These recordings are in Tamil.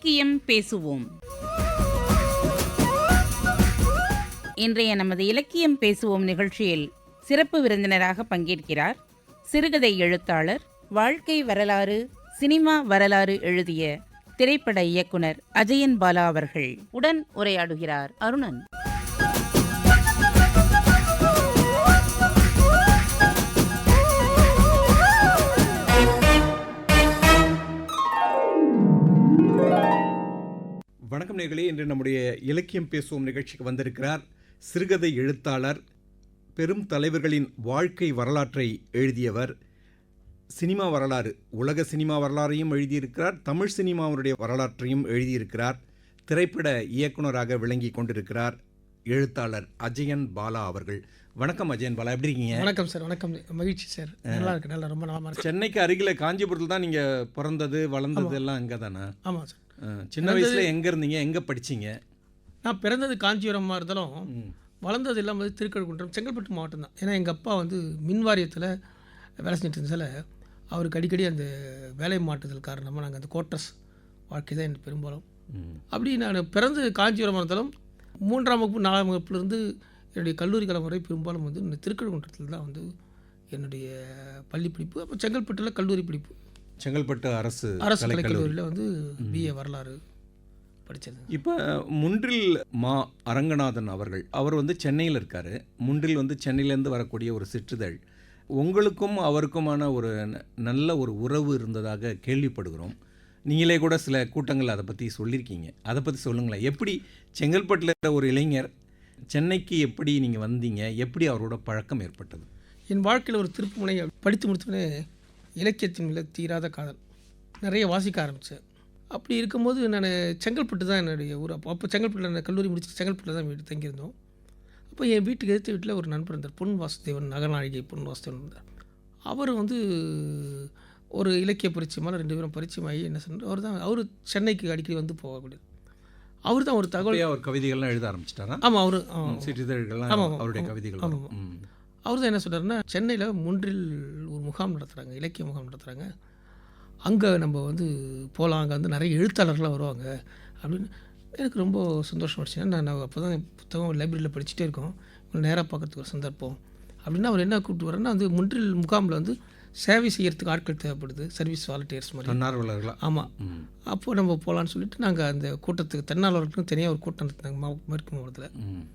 இலக்கியம் பேசுவோம். இன்றைய நமது இலக்கியம் பேசுவோம் நிகழ்ச்சியில் சிறப்பு விருந்தினராக பங்கேற்கிறார் சிறுகதை எழுத்தாளர், வாழ்க்கை வரலாறு, சினிமா வரலாறு எழுதிய திரைப்பட இயக்குனர் அஜயன் பாலா அவர்கள். உடன் உரையாடுகிறார் அருணன். வணக்கம் நேயர்களே, இன்று நம்முடைய இலக்கியம் பேசுவோம் நிகழ்ச்சிக்கு வந்திருக்கிறார் சிறுகதை எழுத்தாளர், பெரும் தலைவர்களின் வாழ்க்கை வரலாற்றை எழுதியவர், சினிமா வரலாறு, உலக சினிமா வரலாறையும் எழுதியிருக்கிறார், தமிழ் சினிமாவுடைய வரலாற்றையும் எழுதியிருக்கிறார், திரைப்பட இயக்குனராக விளங்கி கொண்டிருக்கிறார் எழுத்தாளர் அஜயன் பாலா அவர்கள். வணக்கம் அஜயன் பாலா, எப்படி இருக்கீங்க? வணக்கம் சார். வணக்கம், மகிழ்ச்சி சார். நல்லா இருக்கு, நல்லா, ரொம்ப நல்லா இருக்கு. சென்னைக்கு அருகில் காஞ்சிபுரத்தில் தான் நீங்கள் பிறந்தது வளர்ந்தது எல்லாம் அங்கே தானே? ஆமாம் சார். சின்ன வயசில் எங்கே இருந்தீங்க, எங்கே படிச்சிங்க? நான் பிறந்தது காஞ்சிபுரமாக இருந்தாலும் வளர்ந்தது எல்லாம் வந்து திருக்கழுக்குன்றம், செங்கல்பட்டு மாவட்டம் தான். ஏன்னா எங்கள் அப்பா வந்து மின் வாரியத்தில் வேலை செஞ்சுட்டு இருந்ததால் அவருக்கு அடிக்கடி அந்த வேலை மாற்றுதல் காரணமாக நாங்கள் அந்த கோட்டர்ஸ் வாழ்க்கை தான் எனக்கு பெரும்பாலும். அப்படி நான் பிறந்து காஞ்சிபுரமாக இருந்தாலும் 3ஆம் வகுப்பு 4ஆம் வகுப்புலேருந்து என்னுடைய கல்லூரி காலம் வரை பெரும்பாலும் வந்து இந்த திருக்கழுக்குன்றத்தில் தான் வந்து என்னுடைய பள்ளி படிப்பு. அப்போ செங்கல்பட்டில் கல்லூரி படிப்பு, செங்கல்பட்டு அரசு கலைக்கல்லூரியில் வந்து பிஏ வரலாறு படித்தது. இப்போ முன்றில் மா அரங்கநாதன் அவர் வந்து சென்னையில் இருக்கார். முன்றில் வந்து சென்னையிலேருந்து வரக்கூடிய ஒரு சிற்றிதழ். உங்களுக்கும் அவருக்குமான ஒரு நல்ல ஒரு உறவு இருந்ததாக கேள்விப்படுகிறோம். நீங்களே கூட சில கூட்டங்கள் அதை பற்றி சொல்லியிருக்கீங்க. அதை பற்றி சொல்லுங்களேன். எப்படி செங்கல்பட்டில் இருக்கிற ஒரு இளைஞர் சென்னைக்கு எப்படி நீங்கள் வந்தீங்க, எப்படி அவரோட பழக்கம் ஏற்பட்டது? என் வாழ்க்கையில் ஒரு திருப்பு முனை. படித்து முடித்தோடனே இலக்கியத்தின் மேலே தீராத காதல், நிறைய வாசிக்க ஆரம்பித்தேன். அப்படி இருக்கும்போது நான் செங்கல்பட்டு தான் என்னுடைய ஊர். அப்போ செங்கல்பட்டில் நான் கல்லூரி முடிச்சுட்டு செங்கல்பட்டில் தான் வீடு தங்கியிருந்தோம். அப்போ என் வீட்டுக்கு எதிர்த்து வீட்டில் ஒரு நண்பர் இருந்தார், பொன் வாசுதேவன், நகநாழிகை பொன் வாசுதேவன் இருந்தார். அவர் வந்து ஒரு இலக்கிய பரிச்சயமான 2 பேரும் பரிச்சயமாகி என்ன சொன்னார், அவர் சென்னைக்கு அடிக்கடி வந்து போகக்கூடியது. அவர் தான் ஒரு தகவல், அவர் கவிதைகள்லாம் எழுத ஆரம்பிச்சிட்டாரா? ஆமாம், அவர் சிற்றிதழ்கள்லாம் அவருடைய கவிதைகள். அவர் தான் என்ன சொல்கிறாருன்னா, சென்னையில் முன்றில் ஒரு முகாம் நடத்துகிறாங்க, இலக்கிய முகாம் நடத்துகிறாங்க, அங்கே நம்ம வந்து போகலாம், அங்கே வந்து நிறைய எழுத்தாளர்கள்லாம் வருவாங்க அப்படின்னு. எனக்கு ரொம்ப சந்தோஷமாகிடுச்சு. நான் அப்போ தான் புத்தகம் லைப்ரரியில் படிச்சுட்டே இருக்கோம், உங்களை நேராக பார்க்குறதுக்கு ஒரு சந்தர்ப்பம் அப்படின்னா அவர் என்ன கூப்பிட்டு வரேன்னா, வந்து முன்றில் முகாமில் வந்து சேவை செய்கிறதுக்கு ஆட்கள் தேவைப்படுது, சர்வீஸ் வாலண்டியர்ஸ் மாதிரி, தன்னார்வலர்களா? ஆமாம். அப்போது நம்ம போகலான்னு சொல்லிட்டு நாங்கள் அந்த கூட்டத்துக்கு, தன்னார்வலர்களுக்கும் தனியாக ஒரு கூட்டம் நடத்துனாங்க மேற்கு மாவட்டத்தில்.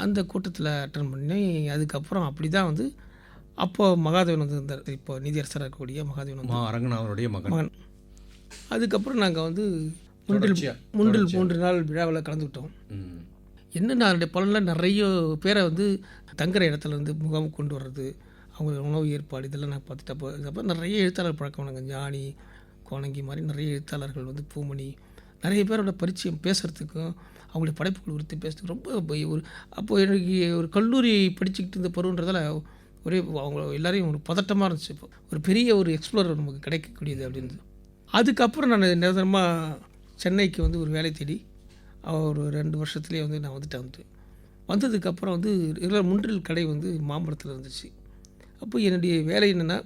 அந்த கூட்டத்தில் அட்டன் பண்ணி அதுக்கப்புறம் அப்படி தான் வந்து அப்போது மகாதேவன் வந்து இருந்தார், இப்போ நீதியரசராக இருக்கக்கூடிய மகாதேவன் வந்து அரங்கநாதனுடைய மகன். அதுக்கப்புறம் நாங்கள் வந்து முன்றில் 3 நாள் விழாவில் கலந்துக்கிட்டோம். என்னென்ன அதனுடைய பலனில் நிறைய பேரை வந்து தங்குற இடத்துல வந்து முகாம் கொண்டு வர்றது, அவங்க உணவு ஏற்பாடு, இதெல்லாம் நான் பார்த்துட்டு அப்போ நிறைய எழுத்தாளர் பழக்கம். நாங்கள் ஞானி, கோணங்கி மாதிரி நிறைய எழுத்தாளர்கள் வந்து, பூமணி, நிறைய பேரோட பரிச்சயம் பேசுகிறதுக்கும் அவங்களுடைய படைப்புகள் குறித்து பேசுறதுக்கு ரொம்ப ஒரு அப்போது எனக்கு ஒரு கல்லூரி படிச்சுக்கிட்டு இருந்த பருவன்றதால ஒரே அவங்க எல்லாரையும் ஒரு பதட்டமாக இருந்துச்சு. இப்போ ஒரு பெரிய ஒரு எக்ஸ்ப்ளோரர் நமக்கு கிடைக்கக்கூடியது அப்படின்னு. அதுக்கப்புறம் நான் நிரந்தரமாக சென்னைக்கு வந்து ஒரு வேலை தேடி ஒரு 2 வருஷத்துலேயே வந்து நான் வந்துட்டேன். வந்ததுக்கப்புறம் வந்து இதில் முன்றில் கடை வந்து மாம்பழத்தில் இருந்துச்சு. அப்போ என்னுடைய வேலை என்னென்னா,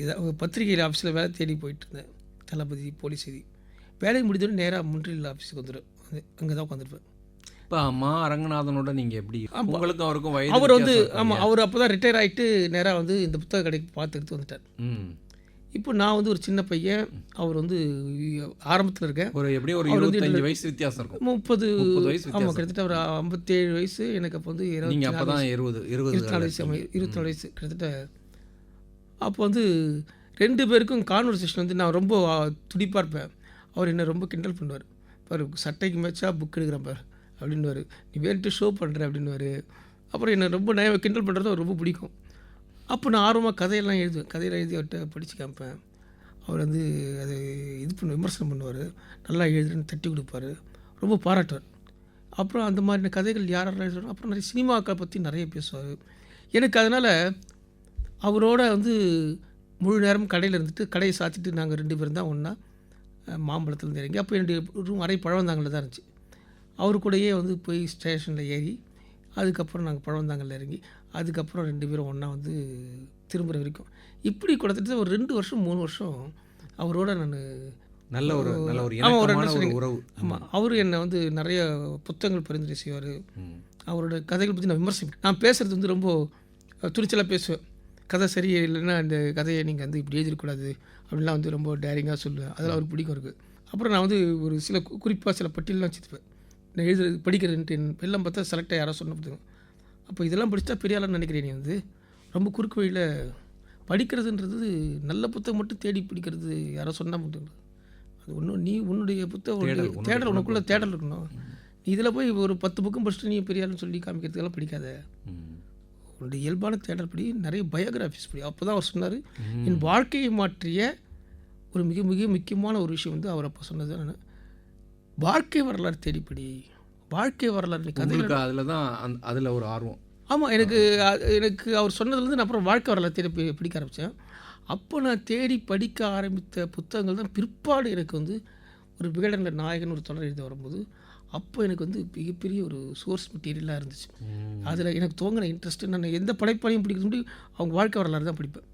ஏதாவது பத்திரிகை ஆஃபீஸில் வேலை தேடி போயிட்டு இருந்தேன், தளபதி, போலீஸ் செய்தி. வேலை முடிஞ்சோடனே நேராக முன்றில் ஆஃபீஸுக்கு வந்துடும், அங்கே தான் உட்காந்துருப்பேன். இப்போ அம்மா அரங்கநாதனோட நீங்கள் எப்படி, உங்களுக்கும் அவருக்கும் வயது? அவர் வந்து ஆமாம், அவர் அப்போ தான் ரிட்டையர் ஆகிட்டு நேராக வந்து இந்த புத்தக கடைக்கு பார்த்து எடுத்து வந்துட்டார். இப்போ நான் வந்து ஒரு சின்ன பையன், அவர் வந்து ஆரம்பத்தில் இருக்கேன். ஒரு எப்படியும் ஒரு 25 வயசு வித்தியாசம் இருக்கும். 30 வயசு. ஆமாம், கிட்டத்தட்ட ஒரு 57 வயசு. எனக்கு அப்போ வந்து 24 வயசு கிட்டத்தட்ட. அப்போ வந்து 2 பேருக்கும் கான்வர்சேஷன் வந்து நான் ரொம்ப துடிப்பாக இருப்பேன். அவர் என்ன ரொம்ப கிண்டல் பண்ணுவார், பாரு சட்டைக்கு மேட்சா புக் எடுக்கிறேன் பாரு அப்படின்வார், நீ வேணுட்டு ஷோ பண்ணுற அப்படின்வார். அப்புறம் என்னை ரொம்ப கிண்டல் பண்ணுறது அவர் ரொம்ப பிடிக்கும். அப்போ நான் ஆர்வமாக கதையெல்லாம் எழுதுவேன், கதையெல்லாம் எழுதி அவர்கிட்ட படித்து காமிப்பேன். அவர் வந்து அது விமர்சனம் பண்ணுவார், நல்லா எழுதுன்னு தட்டி கொடுப்பார், ரொம்ப பாராட்டுவார். அப்புறம் அந்த மாதிரி கதைகள் யாரெல்லாம் எழுதுவார். அப்புறம் நிறைய சினிமாக்களை பற்றி நிறைய பேசுவார். எனக்கு அதனால் அவரோட வந்து முழு நேரம் கடையில் இருந்துட்டு, கடையை சாத்திட்டு நாங்கள் 2 பேரும் தான் ஒன்றா மாம்பழத்துலேருந்து இறங்கி, அப்போ என்னுடைய ரூம் அறை பழவந்தாங்களில் தான் இருந்துச்சு. அவரு கூடயே வந்து போய் ஸ்டேஷனில் ஏறி அதுக்கப்புறம் நாங்கள் பழவந்தாங்களில் இறங்கி அதுக்கப்புறம் 2 பேரும் ஒன்றா வந்து திரும்புகிற வரைக்கும் இப்படி கிட்டத்தட்ட ஒரு 2 வருஷம் 3 வருஷம் அவரோட நான் நல்ல ஒரு ஒரு இணக்கமான என்ன ஒரு சொன்னீங்க. உறவு. ஆமாம், அவர் என்னை வந்து நிறைய புத்தகங்கள் பரிந்துரை செய்வார். அவரோட கதைகள் பற்றி நான் விமர்சிப்பேன். நான் பேசுகிறது வந்து ரொம்ப துணிச்சலாக பேசுவேன். கதை சரியில்லைன்னா அந்த கதையை நீங்கள் வந்து இப்படி எழுதிடக்கூடாது அப்படின்லாம் வந்து ரொம்ப டேரிங்காக சொல்லுவேன். அதெல்லாம் அவருக்கு பிடிக்கும் இருக்குது. அப்புறம் நான் வந்து ஒரு சில குறிப்பாக சில பட்டியலாம் வச்சுருப்பேன். நான் எழுதுறது படிக்கிறதுன்ட்டு எல்லாம் பார்த்தா செலக்டாக யாரோ சொன்ன புத்தகம். அப்போ இதெல்லாம் படித்தா பெரிய ஆளான்னு நினைக்கிறேன். நீ வந்து ரொம்ப குறுக்கு வழியில் படிக்கிறதுன்றது நல்ல புத்தகம் மட்டும் தேடி பிடிக்கிறது யாரோ சொன்னால் மட்டும் அது ஒன்றும். நீ உன்னுடைய புத்தகம் தேடல் உனக்குள்ளே தேடல் இருக்கணும். நீ இதில் போய் ஒரு 10 புக்கும் படிச்சுட்டு நீ பெரிய ஆளுன்னு சொல்லி காமிக்கிறதுக்கெல்லாம் படிக்காத. உன்னுடைய இயல்பான தேடல் படி, நிறைய பயோகிராஃபிஸ் படி. அப்போ தான் அவர் சொன்னார், என் வாழ்க்கையை மாற்றிய ஒரு மிக மிக முக்கியமான ஒரு விஷயம் வந்து அவர் அப்போ சொன்னது. நான் வாழ்க்கை வரலாறு தேடிப்படி, வாழ்க்கை வரலாறு நீ கதை. அதில் தான் அதில் ஒரு ஆர்வம். ஆமாம், எனக்கு அவர் சொன்னதுலேருந்து நான் அப்புறம் வாழ்க்கை வரலாறு தேடி படிக்க ஆரம்பித்தேன். அப்போ நான் தேடி படிக்க ஆரம்பித்த புத்தகங்கள் தான் பிற்பாடு எனக்கு வந்து ஒரு விகடனில் நாயகன் ஒரு தொடர் எழுத வரும்போது அப்போ எனக்கு வந்து மிகப்பெரிய ஒரு சோர்ஸ் மெட்டீரியலாக இருந்துச்சு. அதில் எனக்கு தோங்கின இன்ட்ரெஸ்ட்டு, நான் எந்த படைப்பாளையும் படிக்கிறது முடியும் அவங்க வாழ்க்கை வரலாறு தான் படிப்பேன்.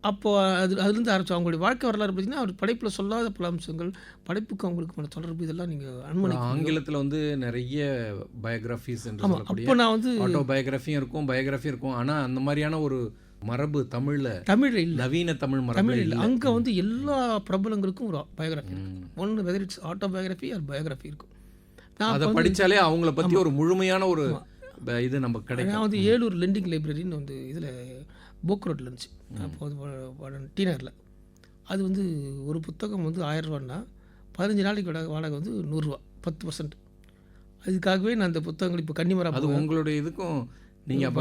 அப்போது அதுலேருந்து ஆரம்பித்தோம். அவங்களுடைய வாழ்க்கை வரலாறு பார்த்திங்கன்னா அவர் படைப்பில் சொல்லாத பல அம்சங்கள், படைப்புக்கு அவங்களுக்கு தொடர்பு, இதெல்லாம் நீங்கள் அனுமதி. ஆங்கிலத்தில் வந்து நிறைய பயோகிராஃபிஸ். ஆமாம், அப்போ நான் வந்து ஆட்டோபயோகிராஃபியும் இருக்கும், பயோகிராஃபியும் இருக்கும். ஆனால் அந்த மாதிரியான ஒரு மரபு தமிழில் இல்லை, நவீன தமிழ் மரபு இல்லை. அங்கே வந்து எல்லா பிரபலங்களுக்கும் ஒரு பயோகிராஃபி இருக்கும். ஒன்று whether it's autobiography or biography இருக்கும். அதை படித்தாலே அவங்கள பற்றி ஒரு முழுமையான ஒரு இது நமக்கு கிடைக்கும். நான் வந்து ஏலூர் லெண்டிங் லைப்ரரின்னு வந்து இதில் போக் ரோட்டில் இருந்துச்சு. அப்போது டீனரில் அது வந்து ஒரு புத்தகம் வந்து 1000 ரூபான்னா 15 நாளைக்கு வாடகை வந்து 100 ரூபா, 10%. அதுக்காகவே நான் அந்த புத்தகங்கள் இப்போ கன்னிமரா, அது உங்களுடைய இதுக்கும் நீங்கள்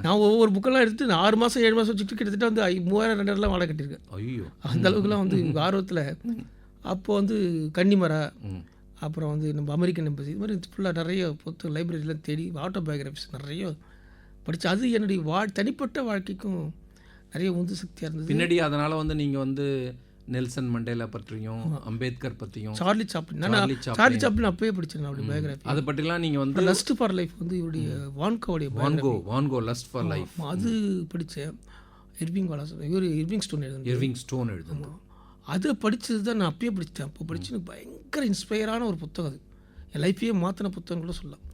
நான் ஒவ்வொரு புக்கெல்லாம் எடுத்து நான் 6 மாதம் 7 மாதம் வச்சுட்டு கிட்டத்தட்ட வந்து 3000 2000 வாடகை கட்டியிருக்கேன். ஐயோ, அந்த அளவுக்குலாம் வந்து ஆர்வத்தில். அப்போது வந்து கன்னிமரா, அப்புறம் வந்து நம்ம அமெரிக்கன் எம்பசி, இது மாதிரி ஃபுல்லாக நிறைய புத்தகம் லைப்ரரிலாம் தேடி ஆட்டோபயோகிராஃபிஸ் நிறைய படித்து அது என்னுடைய தனிப்பட்ட வாழ்க்கைக்கும் நிறைய உந்து சக்தியாக இருந்தது. பின்னாடி அதனால் வந்து நீங்கள் வந்து நெல்சன் மண்டேலா பற்றியும் அம்பேத்கர் பற்றியும் சார்லி சாப்ளின் அப்பயே படித்தேன் அவருடைய பயோகிராஃபி. அதை பற்றிலாம் நீங்கள் வந்து லஸ்ட் ஃபார் லைஃப் வந்து இவருடைய வான்கோ லஸ்ட் ஃபார் லைஃப் அது படித்தேன். இர்விங் ஸ்டோன் எழுதுனோம். அதை படித்தது தான் நான் அப்பயே படித்தேன். அப்போ படித்து எனக்கு பயங்கர இன்ஸ்பயரான ஒரு புத்தகம். அது என் லைஃப்பையே மாற்றின புத்தகங்களும் சொல்லலாம்.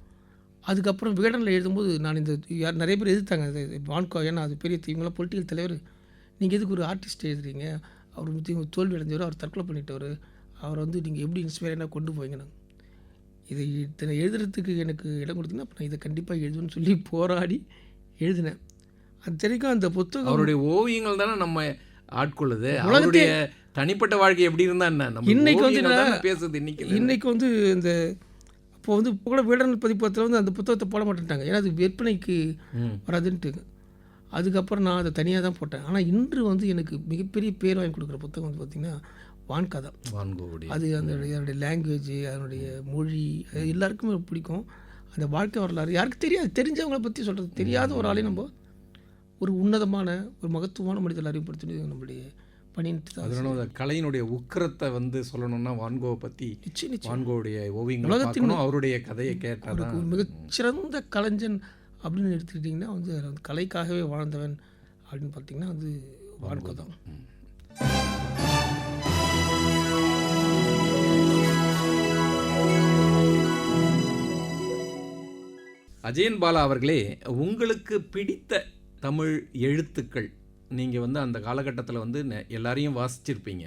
அதுக்கப்புறம் விகடனில் எழுதும்போது நான் நிறைய பேர் எதிர்த்தாங்க அது வான்கோ. ஏன்னா அது பெரிய இவங்களாம் பொலிட்டிக்கல் தலைவர், நீங்கள் எதுக்கு ஒரு ஆர்டிஸ்ட் எழுதுறீங்க, அவர் தோல்வி அடைஞ்சவர், அவர் தற்கொலை பண்ணிட்டவர், அவர் வந்து நீங்கள் எப்படி இன்ஸ்பயராக கொண்டு போவீங்க. நான் இதை இத்தனை எழுதுறதுக்கு எனக்கு இடம் கொடுத்தீங்கன்னா அப்போ நான் இதை கண்டிப்பாக எழுதுவேன்னு சொல்லி போராடி எழுதினேன். அது தெரியும் அந்த புத்தகம் அவருடைய ஓவியங்கள் தானே நம்ம ஆட்கொள்ளுது. அவருடைய தனிப்பட்ட வாழ்க்கை எப்படி இருந்தா என்ன இன்னைக்கு வந்து பேசுது. இன்னைக்கு வந்து இந்த அப்போ வந்து கூட விகடன் பதிப்பகத்தில் வந்து அந்த புத்தகத்தை போட மாட்டேன்ட்டாங்க. ஏன்னா அது விற்பனைக்கு வராதுன்ட்டு. அதுக்கப்புறம் நான் அதை தனியாக தான் போட்டேன். ஆனால் இன்று வந்து எனக்கு மிகப்பெரிய பேர் வாங்கி கொடுக்குற புத்தகம் வந்து பார்த்திங்கன்னா வான்கோ தான். அது அதனுடைய லாங்குவேஜ், அதனுடைய மொழி, அது எல்லாருக்குமே பிடிக்கும். அந்த வாழ்க்கை வரலாறு யாருக்கு தெரியாது, தெரிஞ்சவங்களை பற்றி சொல்கிறது. தெரியாத ஒரு ஆளையும் நம்ம ஒரு உன்னதமான ஒரு மகத்துவமான மனிதர்கள் அறிவுப்படுத்தி நம்மளுடைய பண்ணிட்டு தான். அதனால கலையினுடைய உக்கிரத்தை வந்து சொல்லணும்னா வான்கோவை பற்றி, வான்கோவுடைய ஓவியங்கள் உலகத்தின் அவருடைய கதையை கேட்டால் ஒரு மிகச்சிறந்த கலைஞன் அப்படின்னு எடுத்துக்கிட்டிங்கன்னா வந்து கலைக்காகவே வாழ்ந்தவன் அப்படின்னு பார்த்தீங்கன்னா வந்து வான்கோ தான். அஜயன் பாலா அவர்களே, உங்களுக்கு பிடித்த தமிழ் எழுத்துக்கள், நீங்கள் வந்து அந்த காலகட்டத்தில் வந்து எல்லாரையும் வாசிச்சிருப்பீங்க,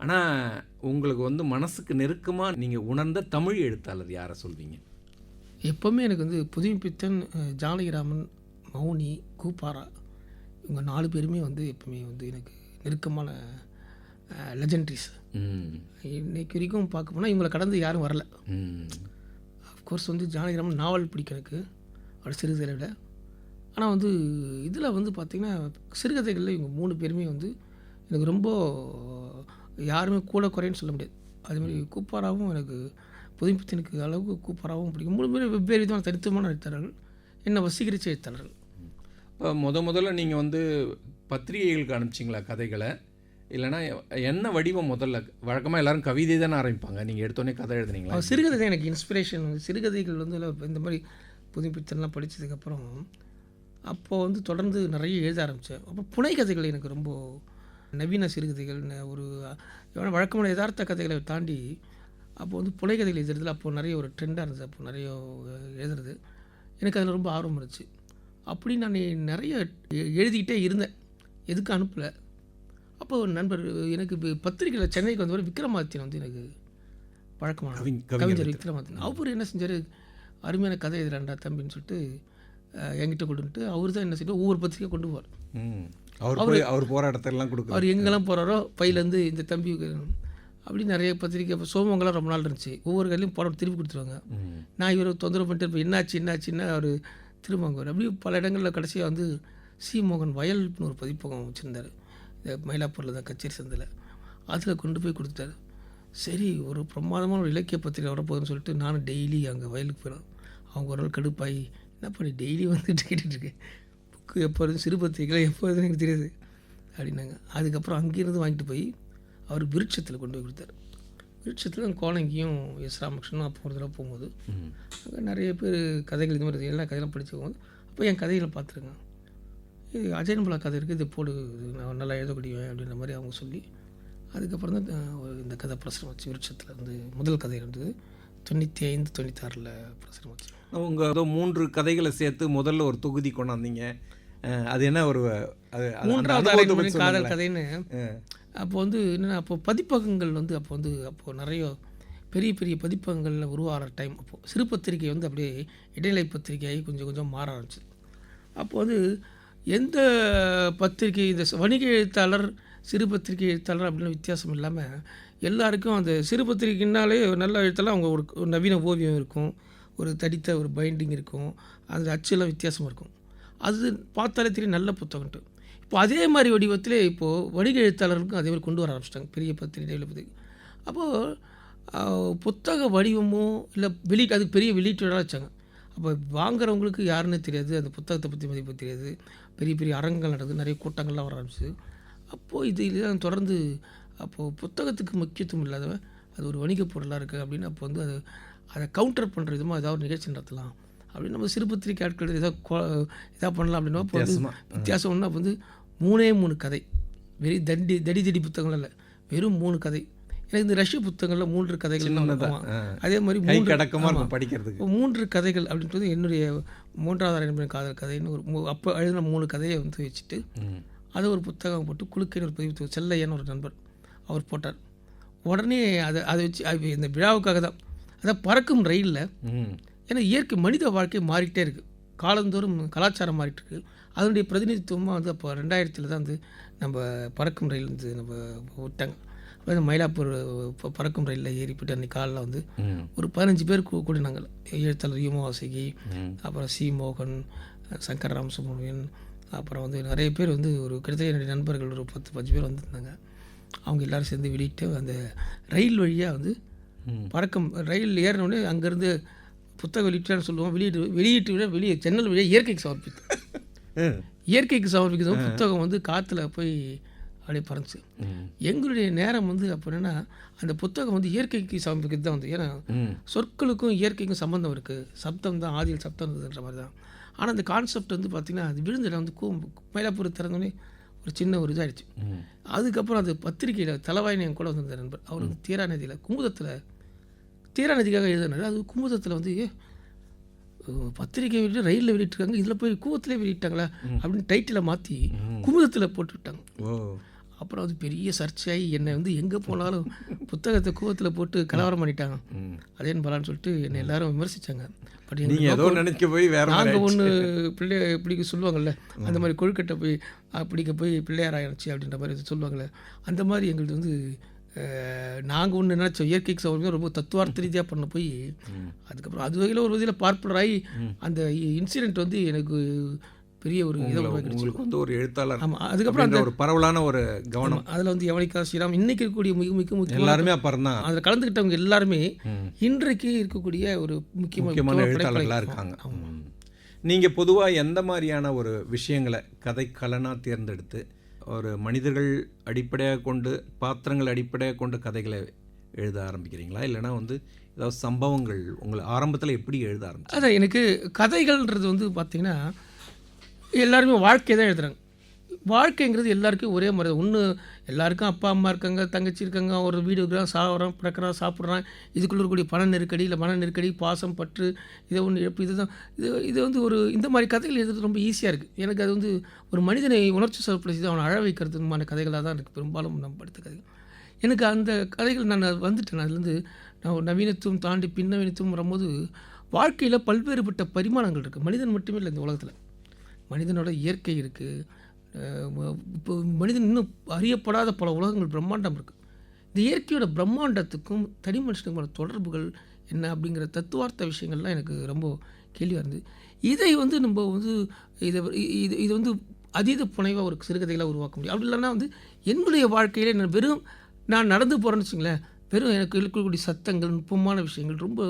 ஆனால் உங்களுக்கு வந்து மனசுக்கு நெருக்கமாக நீங்கள் உணர்ந்த தமிழ் எழுத்தாளர் யாரை சொல்வீங்க? எப்போவுமே எனக்கு வந்து புதுமைப்பித்தன், ஜானகிராமன், மௌனி, கூப்பாரா, இவங்க 4 பேருமே வந்து எப்பவுமே வந்து எனக்கு நெருக்கமான லெஜெண்டரிஸ். இன்னைக்கு வரைக்கும் பார்க்க போனால் இவங்களை கடந்து யாரும் வரல. அஃப்கோர்ஸ் வந்து ஜானகிராமன் நாவல் பிடிக்கும் எனக்கு, அவரோட சிறுகதைகளை விட. ஆனால் வந்து இதில் வந்து பார்த்திங்கன்னா சிறுகதைகளில் இவங்க 3 பேருமே வந்து எனக்கு ரொம்ப யாருமே கூட குறைன்னு சொல்ல முடியாது. அதேமாதிரி கூப்பாராவும் எனக்கு புதுமைப்பித்தனுக்கு அளவுக்கு கூப்பாராவும் பிடிக்கும். 3 பேரும் வெவ்வேறு விதமான தனித்துவமான எழுத்தாளர்கள், என்னை வசீகரித்த எழுத்தாளர்கள். இப்போ முதல்ல நீங்கள் வந்து பத்திரிகைகளுக்கு அனுப்பிச்சிங்களா கதைகளை, இல்லைனா என்ன வடிவம்? முதல்ல வழக்கமாக எல்லோரும் கவிதை தானே ஆரம்பிப்பாங்க, நீங்கள் எடுத்தோடனே கதை எழுதுனீங்களா? சிறுகதை தான் எனக்கு இன்ஸ்பிரேஷன். சிறுகதைகள் வந்து இந்த மாதிரி புதுமைப்பித்தன்லாம் படித்ததுக்கப்புறம் அப்போது வந்து தொடர்ந்து நிறைய எழுத ஆரம்பித்தேன். அப்போ புனை கதைகள் எனக்கு ரொம்ப நவீன சிறுகதைகள் ஒரு வழக்கமான யதார்த்த கதைகளை தாண்டி அப்போ வந்து புனைகதைகள் எழுதுறதுல அப்போது நிறைய ஒரு ட்ரெண்டாக இருந்தது. அப்போ நிறைய எழுதுறது எனக்கு அதில் ரொம்ப ஆர்வம் இருந்துச்சு. அப்படி நான் நிறைய எழுதிக்கிட்டே இருந்தேன், எதுக்கும் அனுப்பலை. அப்போ ஒரு நண்பர் எனக்கு பத்திரிக்கையில் சென்னைக்கு வந்தவர் விக்ரமாதித்யன் வந்து எனக்கு பழக்கமான கவிஞர் விக்ரமாதித்யன். அவர் என்ன செஞ்சார், அருமையான கதை எழுதுறாண்டா தம்பின்னு சொல்லிட்டு என்கிட்ட கொண்டு வந்துட்டு அவர் தான் என்ன செய்வார், ஒவ்வொரு பத்திரிக்கை கொண்டு போவார். அவர் போராட்டத்தெல்லாம் கொடுக்கும். அவர் எங்கெல்லாம் போகிறாரோ பையிலேருந்து இந்த தம்பி அப்படி நிறைய பத்திரிக்கை. இப்போ சோமங்களாம் ரொம்ப நாள் இருந்துச்சு, ஒவ்வொரு கையிலையும் போட திருப்பி கொடுத்துருவாங்க. நான் இவரை தொந்தரவு பண்ணிட்டு இருப்பேன், என்னாச்சுன்னா அவர் திரும்ப வாங்குவார். அப்படி பல இடங்களில் கடைசியாக வந்து சி மோகன் வயல்னு ஒரு பதிப்பகம் வச்சுருந்தார், இந்த மயிலாப்பூரில் தான் கச்சேரி சந்தில். அதில் கொண்டு போய் கொடுத்தாரு. சரி, ஒரு பிரமாதமான ஒரு இலக்கிய பத்திரிகை வரப்போகுதுன்னு சொல்லிட்டு நானும் டெய்லி அங்கே வயலுக்கு போகிறேன். அவங்க ஒரு நாள் கடுப்பாகி என்ன பண்ணி டெய்லி வந்துட்டு கேட்டுட்ருக்கேன், புக்கு எப்போ வருது, சிறு பத்திரிக்கைலாம் எப்போ வருதுன்னு எனக்கு தெரியாது அப்படின்னாங்க. அதுக்கப்புறம் அங்கேருந்து வாங்கிட்டு போய் அவர் விருட்சத்தில் கொண்டு போய் கொடுத்தாரு. விருட்சத்தில் கோணங்கியும் எஸ் ராமகிருஷ்ணனும் அப்போ ஒரு தடவை போகும்போது அங்கே நிறைய பேர் கதைகள் இது மாதிரி எல்லா கதையெல்லாம் படித்து போகும்போது அப்போ என் கதைகளை பார்த்துருங்க, இது அஜயன்பலா கதை இருக்குது, இது போடு, நான் நல்லா எழுதக்கூடியவன் அப்படின்ற மாதிரி அவங்க சொல்லி அதுக்கப்புறம் தான் இந்த கதை பிரசுரம் வச்சு. விருட்சத்தில் வந்து முதல் கதை இருந்தது 95, 96 பிரசுரம் வச்சு. அவங்க ஏதோ 3 கதைகளை சேர்த்து முதல்ல ஒரு தொகுதி கொண்டாந்தீங்க. அது என்ன ஒரு மூன்றாவது காதல் கதைன்னு. அப்போ வந்து என்னென்னா, அப்போ பதிப்பகங்கள் வந்து அப்போது நிறைய பெரிய பெரிய பதிப்பகங்களில் உருவாகிற டைம். அப்போது சிறு பத்திரிகை வந்து அப்படியே இடைநிலை பத்திரிகையாகி கொஞ்சம் கொஞ்சம் மாற ஆரம்பிச்சு. அப்போ வந்து எந்த பத்திரிகை, இந்த வணிக எழுத்தாளர் சிறு பத்திரிகை எழுத்தாளர் அப்படின்னு வித்தியாசம் இல்லாமல் எல்லாருக்கும் அந்த சிறு பத்திரிகைனாலே நல்ல எழுத்தாளர் அவங்க ஒரு நவீன ஓவியம் இருக்கும், ஒரு தடித்த ஒரு பைண்டிங் இருக்கும், அந்த அச்செல்லாம் வித்தியாசமாக இருக்கும். அது பார்த்தாலே தெரியும் நல்ல புத்தகம்ட்டு. இப்போ அதே மாதிரி வடிவத்திலே இப்போது வணிக எழுத்தாளர்களுக்கும் அதே மாதிரி கொண்டு வர ஆரம்பிச்சிட்டாங்க, பெரிய பத்திரிகை பத்திரிகை. அப்போது புத்தக வடிவமோ இல்லை அதுக்கு பெரிய வெளியீட்டுலாம் வச்சாங்க. அப்போ வாங்குறவங்களுக்கு யாருன்னு தெரியாது, அந்த புத்தகத்தை பற்றி மதிப்பு தெரியாது. பெரிய பெரிய அரங்கங்கள் நடக்குது, நிறைய கூட்டங்கள்லாம் வர ஆரம்பிச்சு. அப்போது இதுதான் தொடர்ந்து அப்போது புத்தகத்துக்கு முக்கியத்துவம் இல்லாதவன் அது ஒரு வணிக பொருளாக இருக்குது அப்படின்னு அப்போ வந்து அதை கவுண்டர் பண்ணுற விதமாக ஏதாவது ஒரு நிகழ்ச்சி நடத்தலாம் அப்படின்னு நம்ம சிறு பத்திரிகை ஆட்கள் எதாவது பண்ணலாம் அப்படின்னா அப்போ வந்து வித்தியாசம்னா அப்போ வந்து 3 கதை, வெறும் தடி புத்தகங்கள் இல்லை, வெறும் 3 கதை. எனக்கு இந்த ரஷ்ய புத்தகங்களில் 3 கதைகள், அதே மாதிரி 3 கதைகள் அப்படின்றது என்னுடைய 3வது அரைநம்பர் காதல் கதைன்னு ஒரு அப்போ எழுதின 3 கதையை வந்து வச்சுட்டு அதை ஒரு புத்தகம் போட்டு குழுக்கைன்னு ஒரு பதிவு செல்லையான்னு ஒரு நண்பர் அவர் போட்டார். உடனே அதை வச்சு இந்த விழாவுக்காக தான் அதான் பறக்கும் ரயிலில். ஏன்னா இயற்கை மனித வாழ்க்கை மாறிக்கிட்டே இருக்குது, காலந்தோறும் கலாச்சாரம் மாறிட்டு இருக்குது. அதனுடைய பிரதிநிதித்துவமாக வந்து அப்போ 2000 தான் வந்து நம்ம பறக்கும் ரயில் வந்து நம்ம விட்டாங்க. அப்போ மயிலாப்பூர் பறக்கும் ரயிலில் ஏறி போய்ட்டு அன்றைக்கி காலையில் வந்து ஒரு 15 பேர் கூடினாங்க. எழுத்தாளர் யுமோ வாசகி, அப்புறம் சி மோகன், சங்கர் ராமசுப்ரமணியன், அப்புறம் வந்து நிறைய பேர் வந்து ஒரு கிட்டத்தட்ட என்னுடைய நண்பர்கள் ஒரு 10-15 பேர் வந்திருந்தாங்க. அவங்க எல்லோரும் சேர்ந்து வெளியிட்டு அந்த ரயில் வழியாக வந்து பறக்கும் ரயில் ஏறினோடனே அங்கேருந்து புத்தகம் வெளியிட்டான்னு சொல்லுவோம். வெளியிட்டு விட வெளியே ஜன்னல் வழியாக இயற்கைக்கு சமர்ப்பிக்கிறது புத்தகம் வந்து காற்றுல போய் அப்படியே பறந்துச்சு. எங்களுடைய நேரம் வந்து அப்போ என்னென்னா அந்த புத்தகம் வந்து இயற்கைக்கு சமர்ப்பிக்கிறது தான் வந்து, ஏன்னா சொற்களுக்கும் இயற்கைக்கும் சம்மந்தம் இருக்குது, சப்தம் தான் ஆதியில் சப்தம் இருந்ததுன்ற மாதிரி தான். ஆனால் அந்த கான்செப்ட் வந்து பார்த்திங்கன்னா அது விழுந்த இடம் வந்து மயிலாப்பூர் திறந்தோடனே ஒரு சின்ன ஒரு இதாகிடுச்சு. அதுக்கப்புறம் அது பத்திரிகையில் தலைவாயினி என் கூட வந்திருந்த நண்பர், அவருக்கு தீராநதியில் தீராநதிக்காக எழுதினார். அது குமுதத்தில் வந்து பத்திரிகை வெளியிட்டு ரயிலில் வெளியிட்டிருக்காங்க, இதில் போய் கூவத்திலே வெளியிட்டாங்களா அப்படின்னு டைட்டிலை மாற்றி குமுதத்தில் போட்டு விட்டாங்க. அப்புறம் அது பெரிய சர்ச்சையாகி என்னை வந்து எங்கே போனாலும் புத்தகத்தை கூவத்தில் போட்டு கலவரம் பண்ணிட்டாங்க, அதேன்னு பலான்னு சொல்லிட்டு என்னை எல்லாரும் விமர்சித்தாங்க. பட் நாங்கள் ஒன்று பிள்ளைக்கு சொல்லுவாங்கள்ல, அந்த மாதிரி கொழுக்கட்டை போய் பிடிக்க போய் பிள்ளையார் ஆயிடுச்சு அப்படின்ற மாதிரி சொல்லுவாங்கள்ல, அந்த மாதிரி எங்களுக்கு வந்து நாங்கள் ஒன்று நினச்சோம் இயற்கைக்கு சௌகரியம் ரொம்ப தத்துவார்த்த ரீதியாக பண்ண போய் அதுக்கப்புறம் அது வகையில் ஒரு வகையில் பாப்புலராகி அந்த இன்சிடெண்ட் வந்து எனக்கு பெரிய ஒரு உங்களுக்கு வந்து ஒரு எழுத்தாளர். ஆமாம், அதுக்கப்புறம் அந்த ஒரு பரவலான ஒரு கவனம் அதில் வந்து யவனிகா ஸ்ரீராம் இன்னைக்கு இருக்கக்கூடிய மிக முக்கிய எல்லாருமே அப்புறம் தான் அதில் கலந்துக்கிட்டவங்க எல்லாருமே இன்றைக்கு இருக்கக்கூடிய ஒரு முக்கியமான எழுத்தாளர்களாக இருக்காங்க. நீங்கள் பொதுவாக எந்த மாதிரியான ஒரு விஷயங்களை கதைக்கலனாக தேர்ந்தெடுத்து ஒரு மனிதர்கள் அடிப்படையாக கொண்டு பாத்திரங்கள் அடிப்படையாக கொண்டு கதைகளை எழுத ஆரம்பிக்கிறீங்களா, இல்லைனா வந்து ஏதாவது சம்பவங்கள் உங்களை ஆரம்பத்தில் எப்படி எழுத ஆரம்பிச்சு? அதான் எனக்கு கதைகள்ன்றது வந்து பார்த்திங்கன்னா எல்லாருமே வாழ்க்கையை தான் எழுதுகிறாங்க. வாழ்க்கைங்கிறது எல்லாருக்கும் ஒரே மாதிரி தான். ஒன்று எல்லாருக்கும் அப்பா அம்மா இருக்காங்க, தங்கச்சி இருக்காங்க, ஒரு வீடு இருக்கிறான், சாப்பிட்றான், பிறக்கிறான், சாப்பிட்றான். இதுக்குள்ள இருக்கக்கூடிய பண நெருக்கடி, இல்லை மன நெருக்கடி, பாசம், பற்று, இதை ஒன்று எப்படி இதுதான் இது வந்து ஒரு இந்த மாதிரி கதைகள் எழுதுறது ரொம்ப ஈஸியாக இருக்குது. எனக்கு அது வந்து ஒரு மனிதனை உணர்ச்சி சவப்படுத்தி அவனை அழ வைக்கிறதுமான கதைகளாக தான் இருக்குது பெரும்பாலும் நம்ம படித்த கதைகள். எனக்கு அந்த கதைகள் நான் வந்துட்டேன். அதுலேருந்து நான் நவீனத்துவம் தாண்டி பின்னவீனத்துவம் வரும்போது வாழ்க்கையில் பல்வேறுபட்ட பரிமாணங்கள் இருக்குது. மனிதன் மட்டுமே இல்லை இந்த உலகத்தில், மனிதனோட இயற்கை இருக்குது. இப்போ மனிதன் இன்னும் அறியப்படாத பல உலகங்கள் பிரம்மாண்டம் இருக்குது. இந்த இயற்கையோட பிரம்மாண்டத்துக்கும் தனி மனுஷனுக்குமான தொடர்புகள் என்ன அப்படிங்கிற தத்துவார்த்த விஷயங்கள்லாம் எனக்கு ரொம்ப கேள்வியாக இருந்தது. இதை வந்து நம்ம வந்து இதை இது இது வந்து அதீத புனைவாக ஒரு சிறுகதைகளாக உருவாக்க முடியும். அப்படி இல்லைன்னா வந்து என்னுடைய வாழ்க்கையில் நான் நடந்து போகிறேன்னு வச்சுங்களேன், வெறும் எனக்கு இருக்கக்கூடிய சத்தங்கள், நுட்பமான விஷயங்கள், ரொம்ப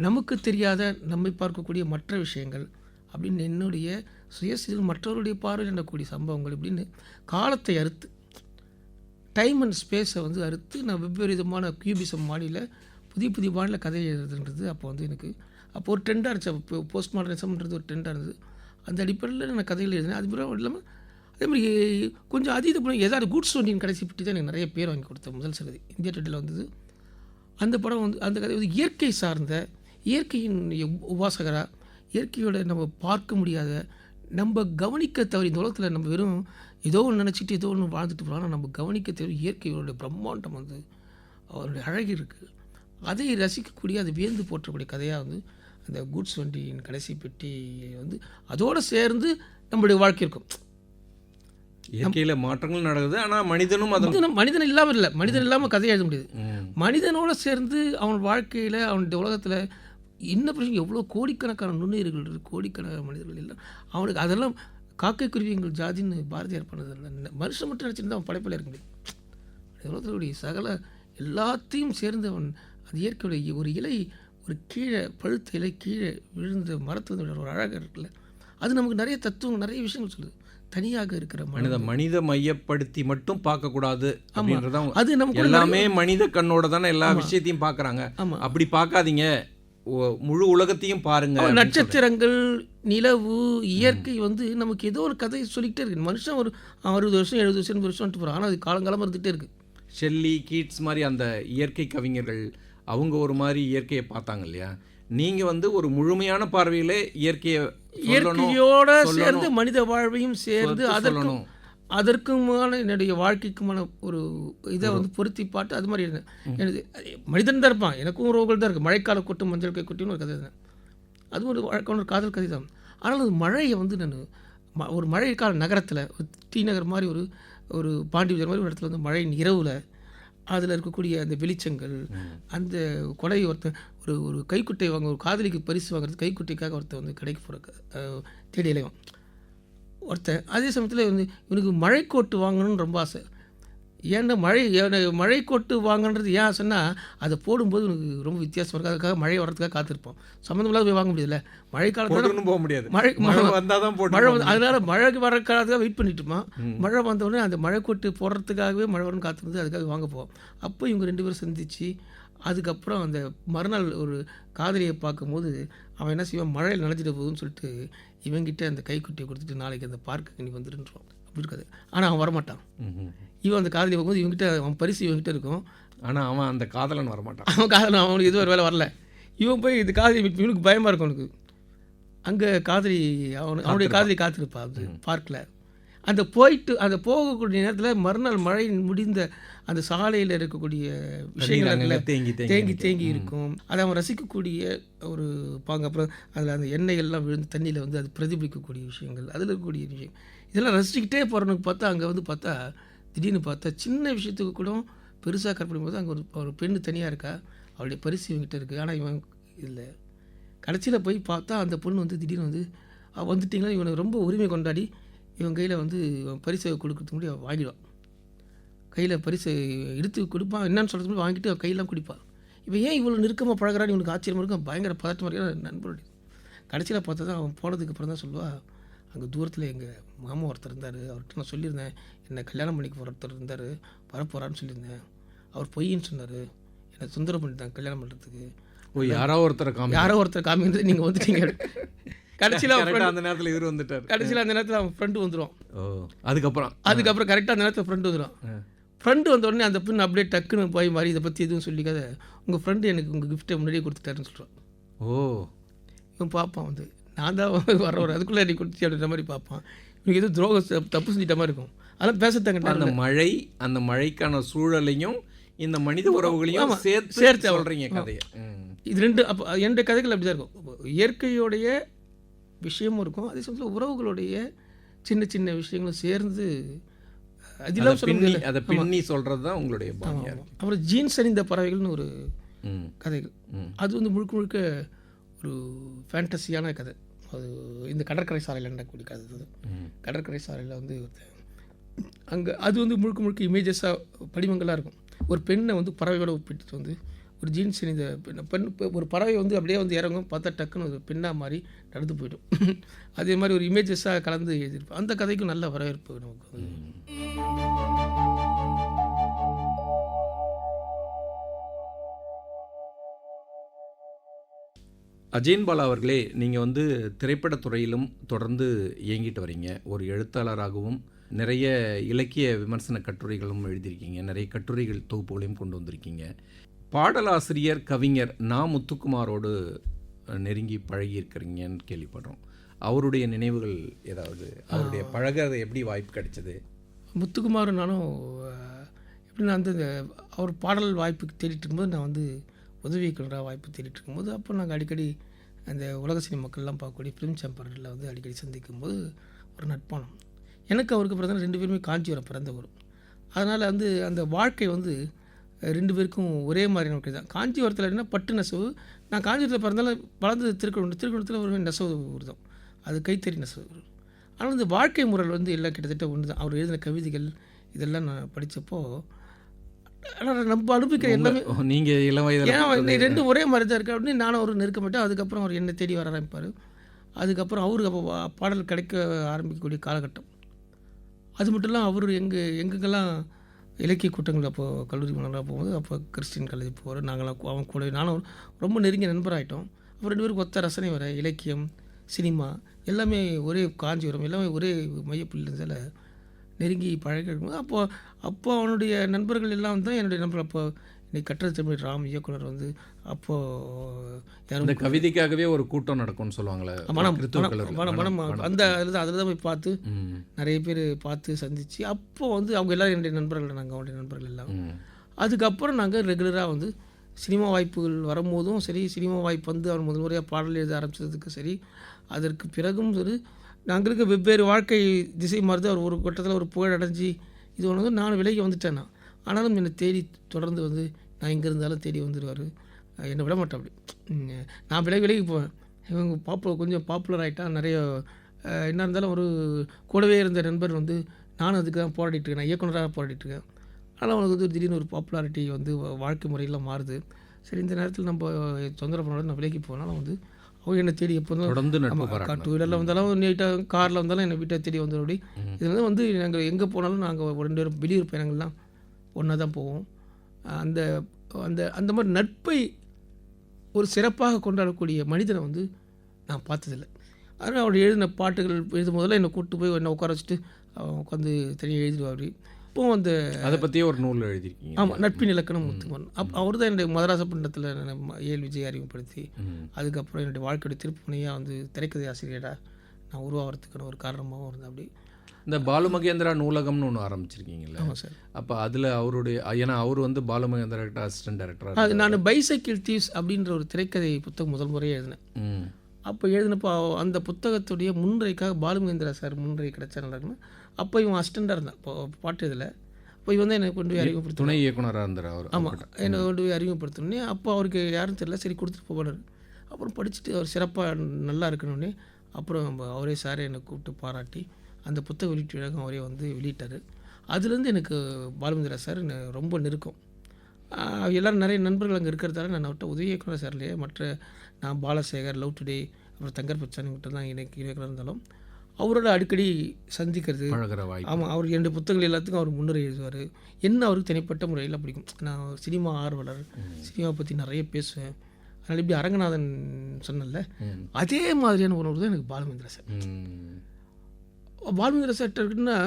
நமக்கு தெரியாத நம்மை பார்க்கக்கூடிய மற்ற விஷயங்கள் அப்படின்னு என்னுடைய சுயசீல் மற்றவருடைய பார்வையில் நடக்கக்கூடிய சம்பவங்கள் இப்படின்னு காலத்தை அறுத்து, டைம் அண்ட் ஸ்பேஸை வந்து அறுத்து நான் வெவ்வேறு விதமான கியூபிசம் மாடியில் புதிய புதிய மாடியில் கதை எழுதுன்றது அப்போ வந்து எனக்கு அப்போ ஒரு ட்ரெண்டாக இருந்துச்சு. அப்போ போஸ்ட் மாடர்னிசம்ன்றது ஒரு ட்ரெண்டாக இருந்தது. அந்த அடிப்படையில் நான் கதைகள் எழுதினேன். அது பிறகு இல்லாமல் அதே மாதிரி கொஞ்சம் அதீத படம் ஏதாவது கூட்ஸ் வண்டியின் கடைசி பற்றி தான் எனக்கு நிறைய பேர் வாங்கி கொடுத்தேன். முதல் சிலது இந்தியா டுடேல வந்தது. அந்த படம் வந்து அந்த கதை வந்து இயற்கை சார்ந்த, இயற்கையின் உபாசகராக, இயற்கையோட நம்ம பார்க்க முடியாத, நம்ம கவனிக்க தவறி இந்த உலகத்தில் நம்ம வெறும் ஏதோ ஒன்று நினச்சிட்டு ஏதோ ஒன்று வாழ்ந்துட்டு போகிறோம். ஆனால் நம்ம கவனிக்க தவறி இயற்கையோட பிரம்மாண்டம் வந்து அவருடைய அழகு இருக்குது. அதை ரசிக்கக்கூடிய, அதை வியந்து போற்றக்கூடிய கதையாக வந்து அந்த கூட்ஸ் வண்டியின் கடைசி பெட்டி வந்து அதோடு சேர்ந்து நம்மளுடைய வாழ்க்கை இருக்கும். இயற்கையில் மாற்றங்கள் நடக்குது, ஆனால் மனிதன் இல்லாமல் இல்லை, மனிதன் இல்லாமல் கதையை எழுத முடியாது. மனிதனோடு சேர்ந்து அவன் வாழ்க்கையில் அவனுடைய உலகத்தில் என்ன பிரச்சனை, எவ்வளோ கோடிக்கணக்கான நுண்ணுயிர்கள் இருக்குது, கோடிக்கணக்கான மனிதர்கள் இல்லை அவனுக்கு. அதெல்லாம் காக்கை குருவிங்கள் ஜாதின்னு பாரதியார் பண்ணதில்லை. மனுஷன் மட்டும் நினச்சிருந்தா அவன் படைப்பில் இருக்க முடியும். உலகத்தினுடைய சகல எல்லாத்தையும் சேர்ந்து அவன் அந்த இயற்கையுடைய ஒரு இலை, ஒரு கீழே பழுத்த இலை கீழே விழுந்த மரத்தில் ஒரு அழகாக இருக்குல்ல, அது நமக்கு நிறைய தத்துவம், நிறைய விஷயங்கள் சொல்லுது. தனியாக இருக்கிற மனித மையப்படுத்தி மட்டும் பார்க்கக்கூடாது. அது நமக்கு எல்லாமே மனித கண்ணோட தானே எல்லா விஷயத்தையும் பார்க்குறாங்க. அப்படி பார்க்காதீங்க, முழு உலகத்தையும் பாருங்க. நட்சத்திரங்கள், நிலவு, இயற்கை வந்து நமக்கு ஏதோ ஒரு கதை சொல்லிக்கிட்டே இருக்கு. மனுஷன் ஒரு 60 வருஷம் 70 வருஷம் 80 வருஷம் போகிறான், ஆனால் அது காலங்காலமாக இருந்துகிட்டே இருக்குது. ஷெல்லி, கீட்ஸ் மாதிரி அந்த இயற்கை கவிஞர்கள் அவங்க ஒரு மாதிரி இயற்கையை பார்த்தாங்க இல்லையா? நீங்கள் வந்து ஒரு முழுமையான பார்வையிலே இயற்கையோட சேர்ந்து மனித வாழ்வையும் சேர்ந்து அதற்குமான என்னுடைய வாழ்க்கைக்குமான ஒரு இதை வந்து பொருத்தி பாட்டு அது மாதிரி இருந்தேன். எனக்கு மனிதன் தான் இருப்பான், எனக்கும் உறவுகள் தான் இருக்குது. மழைக்கால கொட்டும் மஞ்சள் கை கொட்டின்னு ஒரு கதை தான், அது ஒரு வழக்கமான ஒரு காதல் கதை தான். ஆனால் அது மழையை வந்து நான் ஒரு மழைக்கால நகரத்தில், ஒரு டி நகர் மாதிரி ஒரு பாண்டிவிஜர் மாதிரி ஒரு இடத்துல வந்து மழையின் இரவில் அதில் இருக்கக்கூடிய அந்த வெளிச்சங்கள், அந்த கொடை ஒருத்தன் ஒரு கைக்குட்டை ஒரு காதலிக்கு பரிசு வாங்குறது கைக்குட்டைக்காக ஒருத்தன் வந்து கடைக்கு போகிற தேடி இலைவன் ஒருத்தன். அதே சமயத்தில் வந்து இவனுக்கு மழைக்கோட்டு வாங்கணும்னு ரொம்ப ஆசை. ஏன்னா மழைக்கோட்டு வாங்கன்றது ஏன் ஆசைன்னா, அதை போடும்போது உனக்கு ரொம்ப வித்தியாசமாக இருக்குது. அதுக்காக மழை வர்றதுக்காக காத்திருப்போம். சம்மந்தமில்லாத போய் வாங்க முடியாதுல்ல, மழை காலத்தில் போக முடியாது. மழை வந்தால் தான் மழை அதனால் மழைக்கு வர காலத்துக்காக வெயிட் பண்ணிட்டுமா, மழை வந்தோடனே அந்த மழைக்கோட்டு போடுறதுக்காகவே மழை வரும்னு காத்திருந்து அதுக்காக வாங்க போவோம். அப்போ இவங்க 2 பேரும் சந்தித்து அதுக்கப்புறம் அந்த மறுநாள் ஒரு காதலியை பார்க்கும்போது அவன் என்ன செய்வான், மழையில் நனைஞ்சிட்டு போகுதுன்னு சொல்லிட்டு இவங்கிட்ட அந்த கைக்குட்டியை கொடுத்துட்டு நாளைக்கு அந்த பார்க்குக்கு நீ வந்துருன்றான். அப்படி இருக்காது. ஆனால் அவன் வரமாட்டான். இவன் அந்த காதலி பார்க்கும்போது இவங்ககிட்ட அவன் பரிசு இவங்ககிட்ட இருக்கும், ஆனால் அவன் அந்த காதலன் வரமாட்டான். அவனுக்கு எதுவும் ஒரு வேலை வரல. இவன் போய் இது காதலி இவனுக்கு பயமாக இருக்கும். அவனுக்கு அங்கே காதலி அவனுடைய காதலி காத்திருப்பா அது பார்க்கில். அந்த போகக்கூடிய நேரத்தில் மறுநாள் மழை முடிந்த அந்த சாலையில் இருக்கக்கூடிய விஷயங்கள் தேங்கி இருக்கும். அதை அவன் ரசிக்கக்கூடிய ஒரு பாங்க. அப்புறம் அதில் அந்த எண்ணெய்கள்லாம் விழுந்து தண்ணியில் வந்து அது பிரதிபலிக்கக்கூடிய விஷயங்கள், அதில் இருக்கக்கூடிய விஷயம், இதெல்லாம் ரசிச்சுக்கிட்டே போகிறவனுக்கு பார்த்தா அங்கே வந்து பார்த்தா திடீர்னு பார்த்தா சின்ன விஷயத்துக்கு கூட பெருசாக கற்பனை போது அங்கே ஒரு பெண்ணு தனியாக இருக்கா, அவளுடைய பரிசு இவங்கிட்ட இருக்குது. ஆனால் இவன் இல்லை. கடைசியில் போய் பார்த்தா அந்த பொண்ணு வந்து திடீர்னு வந்து வந்துட்டிங்களா இவனை ரொம்ப உரிமை கொண்டாடி இவன் கையில் வந்து பரிசை கொடுக்கறதுக்கு முன்னாடி அவன் வாங்கிடுவான். கையில் பரிசை எடுத்து கொடுப்பான், என்னன்னு சொல்கிறதுக்கு முன்னாடி வாங்கிட்டு அவன் கையெல்லாம் குடிப்பான். இவன் ஏன் இவ்வளோ நெருக்கமாக பழகிறான்னு இவனுக்கு ஆச்சரியமாக இருக்கும், பயங்கர பதட்டமாக இருக்கிற நண்பருடைய. கடைசியில் பார்த்தா தான் அவன் போனதுக்கு அப்புறம் தான் சொல்லுவாள், அங்கே தூரத்தில் எங்கள் மாமா ஒருத்தர் இருந்தார், அவர்கிட்ட நான் சொல்லியிருந்தேன் என்னை கல்யாணம் பண்ணிக்க ஒருத்தர் இருந்தார், வரப்போகிறான்னு சொல்லியிருந்தேன், அவர் பொய்ன்னு சொன்னார், என்னை தொந்தரவு பண்ணிட்டாங்க கல்யாணம் பண்ணுறதுக்கு. யாரோ ஒருத்தரை காமிங்கிறது நீங்கள் வந்துட்டீங்க. கடைசியில் கரெக்டாக அந்த நேரத்தில் இவர் வந்துட்டார். கடைசியில் அந்த நேரத்தில் அவன் ஃப்ரெண்டு வந்துடும். ஓ, அதுக்கப்புறம் கரெக்டாக அந்த நேரத்தில் ஃப்ரெண்டு வந்துடும். ஃப்ரெண்டு வந்த உடனே அந்த பெண் அப்படியே டக்குன்னு போய் மாதிரி இதை பற்றி எதுவும் சொல்லிக்காத, உங்கள் ஃப்ரெண்டு எனக்கு உங்கள் கிஃப்ட்டை முன்னாடியே கொடுத்துட்டாருன்னு சொல்கிறான். ஓ, இவன் பார்ப்பான் வந்து நான் தான் வர அதுக்குள்ளே நீ கொடுத்து அப்படின்ற மாதிரி பார்ப்பான். இவனுக்கு எதுவும் துரோகம் தப்பு செஞ்சிட்ட மாதிரி இருக்கும். அதெல்லாம் பேசத்தாங்க. அந்த மழைக்கான சூழலையும் இந்த மனித உறவுகளையும் சேர்த்து சொல்கிறீங்க கதையை. இது ரெண்டு. அப்போ என்னுடைய கதைகள் அப்படி தான் இருக்கும். இயற்கையோடைய விஷயமும் இருக்கும், அதே சமயத்தில் உறவுகளுடைய சின்ன சின்ன விஷயங்களும் சேர்ந்து அதெல்லாம் அதை பின்னி சொல்கிறது தான் உங்களுடைய பாணியாக. அப்புறம் ஜீன்ஸ் அணிந்த பறவைகள்னு ஒரு கதைகள். அது வந்து முழுக்க முழுக்க ஒரு ஃபேண்டஸியான கதை. அது இந்த கடற்கரை சாலையில் நடக்கக்கூடிய கதை. அது கடற்கரை சாலையில் வந்து அங்கே அது வந்து முழுக்க முழுக்க இமேஜஸாக படிமங்களாக இருக்கும். ஒரு பெண்ணை வந்து பறவையோட ஒப்பிட்டு வந்து ஒரு ஜீன்ஸ் அணிந்த பெண் ஒரு பறவை வந்து அப்படியே வந்து இறங்கும், பார்த்தா டக்குன்னு ஒரு பெண்ணாக மாதிரி நடந்து போய்டும். அதே மாதிரி ஒரு இமேஜஸாக கலந்து எழுதியிருப்போம். அந்த கதைக்கும் நல்ல வரவேற்பு நமக்கு. அஜயன் பாலா அவர்களே, நீங்கள் வந்து திரைப்படத்துறையிலும் தொடர்ந்து இயங்கிட்டு வரீங்க. ஒரு எழுத்தாளராகவும் நிறைய இலக்கிய விமர்சன கட்டுரைகளும் எழுதியிருக்கீங்க, நிறைய கட்டுரைகள் தொகுப்புகளையும் கொண்டு வந்திருக்கீங்க. பாடலாசிரியர் கவிஞர் நா. முத்துக்குமாரோடு நெருங்கி பழகியிருக்கிறீங்கன்னு கேள்விப்படுறோம். அவருடைய நினைவுகள் ஏதாவது, அவருடைய பழகிறது எப்படி வாய்ப்பு கிடைச்சது? முத்துக்குமார் நானும் எப்படின்னா வந்து அவர் பாடல் வாய்ப்புக்கு தேடிட்டு இருக்கும்போது நான் வந்து உதவி இயக்குனராக வாய்ப்பு தேடிட்டு இருக்கும்போது அப்போ நாங்கள் அடிக்கடி அந்த உலக சினிமாக்கள்லாம் பார்க்கக்கூடிய ஃபிலிம் சேம்பரில் வந்து அடிக்கடி சந்திக்கும் போது ஒரு நட்பானம். எனக்கு அவருக்கு பிறந்த 2 பேருமே காஞ்சிபுரம் பிறந்தவர். அதனால் வந்து அந்த வாழ்க்கை வந்து 2 பேருக்கும் ஒரே மாதிரியான வாழ்க்கை தான். காஞ்சிபுரத்தில் என்ன பட்டு நெசவு, நான் காஞ்சிபுரத்தில் பிறந்தாலும் வளர்ந்தது திருக்குறளத்தில் ஒரு நெசவு ஊர் தான், அது கைத்தறி நெசவு. ஆனால் இந்த வாழ்க்கை முறையில் வந்து எல்லாம் கிட்டத்தட்ட ஒன்று தான். அவர் எழுதின கவிதைகள் இதெல்லாம் நான் படித்தப்போ நம்ம அனுப்பிக்கிற எல்லாமே நீங்கள் இளம் வயதில் ஏன்னா 2 ஒரே மாதிரி தான் இருக்குது அப்படின்னு நானும் அவர் நெருக்க மாட்டேன். அதுக்கப்புறம் அவர் என்னை தேடி வர ஆரம்பிப்பார். அதுக்கப்புறம் அவருக்கு அப்போ பாடல் கிடைக்க ஆரம்பிக்கக்கூடிய காலகட்டம். அது மட்டும் இல்லாமல் அவர் எங்கெங்கெல்லாம் இலக்கிய கூட்டங்கள் அப்போது கல்லூரி மாணவராக போகும்போது அப்போ கிறிஸ்டின் காலேஜ் போவார். நாங்களாம் அவன் கூட நானும் ரொம்ப நெருங்கிய நண்பராகிட்டோம். அப்போ 2 பேருக்கு ஒத்த ரசனை வர இலக்கியம் சினிமா எல்லாமே ஒரே காஞ்சிபுரம் எல்லாமே ஒரே மையப்புள்ளியில் நெருங்கி பழகிருக்கும்போது அப்போ அவனுடைய நண்பர்கள் எல்லாம் தான் என்னுடைய நண்பர்கள். அப்போ இன்னைக்கு கட்டுரை தமிழ் ராம் இயக்குனர் வந்து அப்போது இந்த கவிதைக்காகவே ஒரு கூட்டம் நடக்கும்னு சொல்லுவாங்களே, மனம் அந்த அதில் தான் போய் பார்த்து நிறைய பேர் பார்த்து சந்தித்து அப்போ வந்து அவங்க எல்லோரும் என்னுடைய நண்பர்கள், நாங்கள் அவனுடைய நண்பர்கள் எல்லாம். அதுக்கப்புறம் நாங்கள் ரெகுலராக வந்து சினிமா வாய்ப்புகள் வரும்போதும் சரி, சினிமா வாய்ப்பு வந்து அவர் முதல் முறையாக பாடல் எழுத ஆரம்பித்ததுக்கு சரி, அதற்கு பிறகும் சரி, நாங்களுக்கு வெவ்வேறு வாழ்க்கை திசை மாறுது. அவர் ஒரு கட்டத்தில் ஒரு புகழ் அடைஞ்சி இது ஒன்று வந்து நான் விலகி வந்துட்டேன். நான் ஆனாலும் என்னை தேடி தொடர்ந்து வந்து நான் எங்கே இருந்தாலும் தேடி வந்துடுவார். என்னை விட மாட்டேன். அப்படி நான் விலகி போவேன். இவங்க கொஞ்சம் பாப்புலர் ஆகிட்டான். நிறைய என்ன இருந்தாலும் ஒரு கூடவே இருந்த நண்பர் வந்து நானும் அதுக்கு தான் போராடிட்டுருக்கேன், நான் இயக்குனராக போராடிட்டுருக்கேன். ஆனால் அவனுக்கு வந்து திடீர்னு ஒரு பாப்புலாரிட்டி வந்து வாழ்க்கை முறையெல்லாம் மாறுது. சரி, இந்த நேரத்தில் நம்ம தொந்தரவு பண்ணோட நான் விலகி போனாலும் வந்து அவங்க என்னை தேடி எப்போ தொடர்ந்து 2 வீலரில் வந்தாலும் நீட்டாக காரில் வந்தாலும் என்னை வீட்டை தேடி வந்துடும். அப்படி இதில் வந்து நாங்கள் எங்கே போனாலும் நாங்கள் 2 பேரும் வெளியூர் பயணங்கள்லாம் ஒன்றா தான் போவோம். அந்த அந்த அந்த மாதிரி நட்பை ஒரு சிறப்பாக கொண்டாடக்கூடிய மனிதனை வந்து நான் பார்த்ததில்லை. அதனால் அவர் எழுதின பாட்டுகள் எழுதும் போதெல்லாம் என்னை கூப்பிட்டு போய் என்னை உட்கார வச்சுட்டு உட்காந்து தனியாக எழுதிடுவார். இப்போ அந்த அதை பற்றியே ஒரு நூல் எழுதியிருக்கீங்க. ஆமாம், நட்பின் இலக்கணம் முத்துக்குமார். அவர் தான் என்னுடைய மதராசப்பட்டினத்தில் ஏல் விஜய் அறிமுகப்படுத்தி அதுக்கப்புறம் என்னுடைய வாழ்க்கையோட திருப்புனையாக வந்து திரைக்கதை ஆசிரியராக நான் உருவாகிறதுக்கான ஒரு காரணமாகவும் இருந்தேன். அப்படி இந்த பாலு மகேந்திரா நூலகம்னு ஒன்று ஆரம்பிச்சிருக்கீங்களா? ஆமாம் சார். அப்போ அதில் அவருடைய, ஏன்னா அவர் வந்து பாலு மகேந்திரா அசிஸ்டன்ட் டைரக்டர். அது நான் பைசைக்கிள் தீவ்ஸ் அப்படின்ற ஒரு திரைக்கதை புத்தகம் முதல் முறையாக எழுதினேன். அப்போ எழுதினப்போ அந்த புத்தகத்துடைய முன்னுரைக்காக பாலு மகேந்திரா சார் முன்னுரை கிடைச்சா நல்லா இருக்குன்னு அப்போ இவன் அசிஸ்டண்ட்டாக இருந்தான் இப்போ பாட்டு இதில். அப்போ இவன் வந்து என்னை கொண்டு போய் அறிமுகப்படுத்த துணை இயக்குனராக இருந்தார் அவர். ஆமாம், என்னை கொண்டு போய் அறிமுகப்படுத்தணுன்னே அப்போ அவருக்கு யாரும் தெரியல, சரி கொடுத்துட்டு போனார். அப்புறம் படிச்சுட்டு அவர் சிறப்பாக நல்லா இருக்கணுன்னே அப்புறம் அவரே சாரே என்னை கூப்பிட்டு பாராட்டி அந்த புத்தக வெளியீட்டு விழாவும் அவரே வந்து வெளியிட்டார். அதுலேருந்து எனக்கு பாலுமந்திரா சார் ரொம்ப நெருக்கம். எல்லோரும் நிறைய நண்பர்கள் அங்கே இருக்கிறதால நான் அவர்கிட்ட உதவி இயக்குனர் சார்லையே மற்ற நான் பாலசேகர், லவ் டுடே, அப்புறம் தங்கர் பச்சானி கிட்ட தான் எனக்கு இயக்குனர் இருந்தாலும் அவரோட அடிக்கடி சந்திக்கிறது. ஆமாம், அவர் 2 புத்தகங்கள் எல்லாத்துக்கும் அவர் முன்னுரை எழுதுவார். என்ன அவருக்கு தனிப்பட்ட முறையில் பிடிக்கும். நான் சினிமா ஆர்வலர், சினிமா பற்றி நிறைய பேசுவேன். அதனால் இப்படி அரங்கநாதன் சொன்னல அதே மாதிரியான உணர்வு தான் எனக்கு பாலுமேந்திரா சார். பாலுமேந்திரா சார் இருக்குன்னா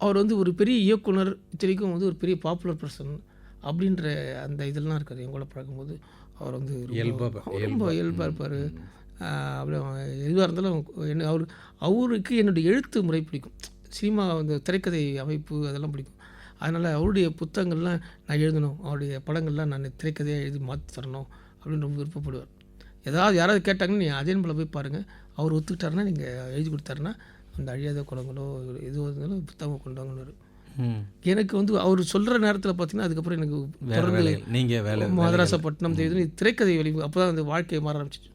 அவர் வந்து ஒரு பெரிய இயக்குனர், இத்தனைக்கும் வந்து ஒரு பெரிய பாப்புலர் பர்சன் அப்படின்ற அந்த இதெல்லாம் இருக்காது. எங்களோட பழகும்போது அவர் வந்து ரொம்ப இயல்பாக இருப்பார். அப்புறம் எதுவாக இருந்தாலும் அவருக்கு என்னுடைய எழுத்து முறை பிடிக்கும். சினிமா அந்த திரைக்கதை அமைப்பு அதெல்லாம் பிடிக்கும். அதனால் அவருடைய புத்தகங்கள்லாம் நான் எழுதணும், அவருடைய படங்கள்லாம் நான் திரைக்கதையாக எழுதி மாற்றி தரணும் அப்படின்னு ரொம்ப விருப்பப்படுவார். யாராவது கேட்டாங்கன்னா நீ அதே போல் போய் பாருங்கள், அவர் ஒத்துக்கிட்டாருன்னா நீங்கள் எழுதி கொடுத்தாருன்னா அந்த அழியாத குளங்களோ எதுவாக இருந்தாலும் புத்தகம் கொண்டு வாங்கினார். எனக்கு வந்து அவர் சொல்கிற நேரத்தில் பார்த்தீங்கன்னா அதுக்கப்புறம் எனக்கு தொடர்ந்து நீங்கள் மதராசப்பட்டினம் தேதி திரைக்கதை வெளி அப்போ தான் அந்த வாழ்க்கையை மாற ஆரம்பிச்சிச்சு.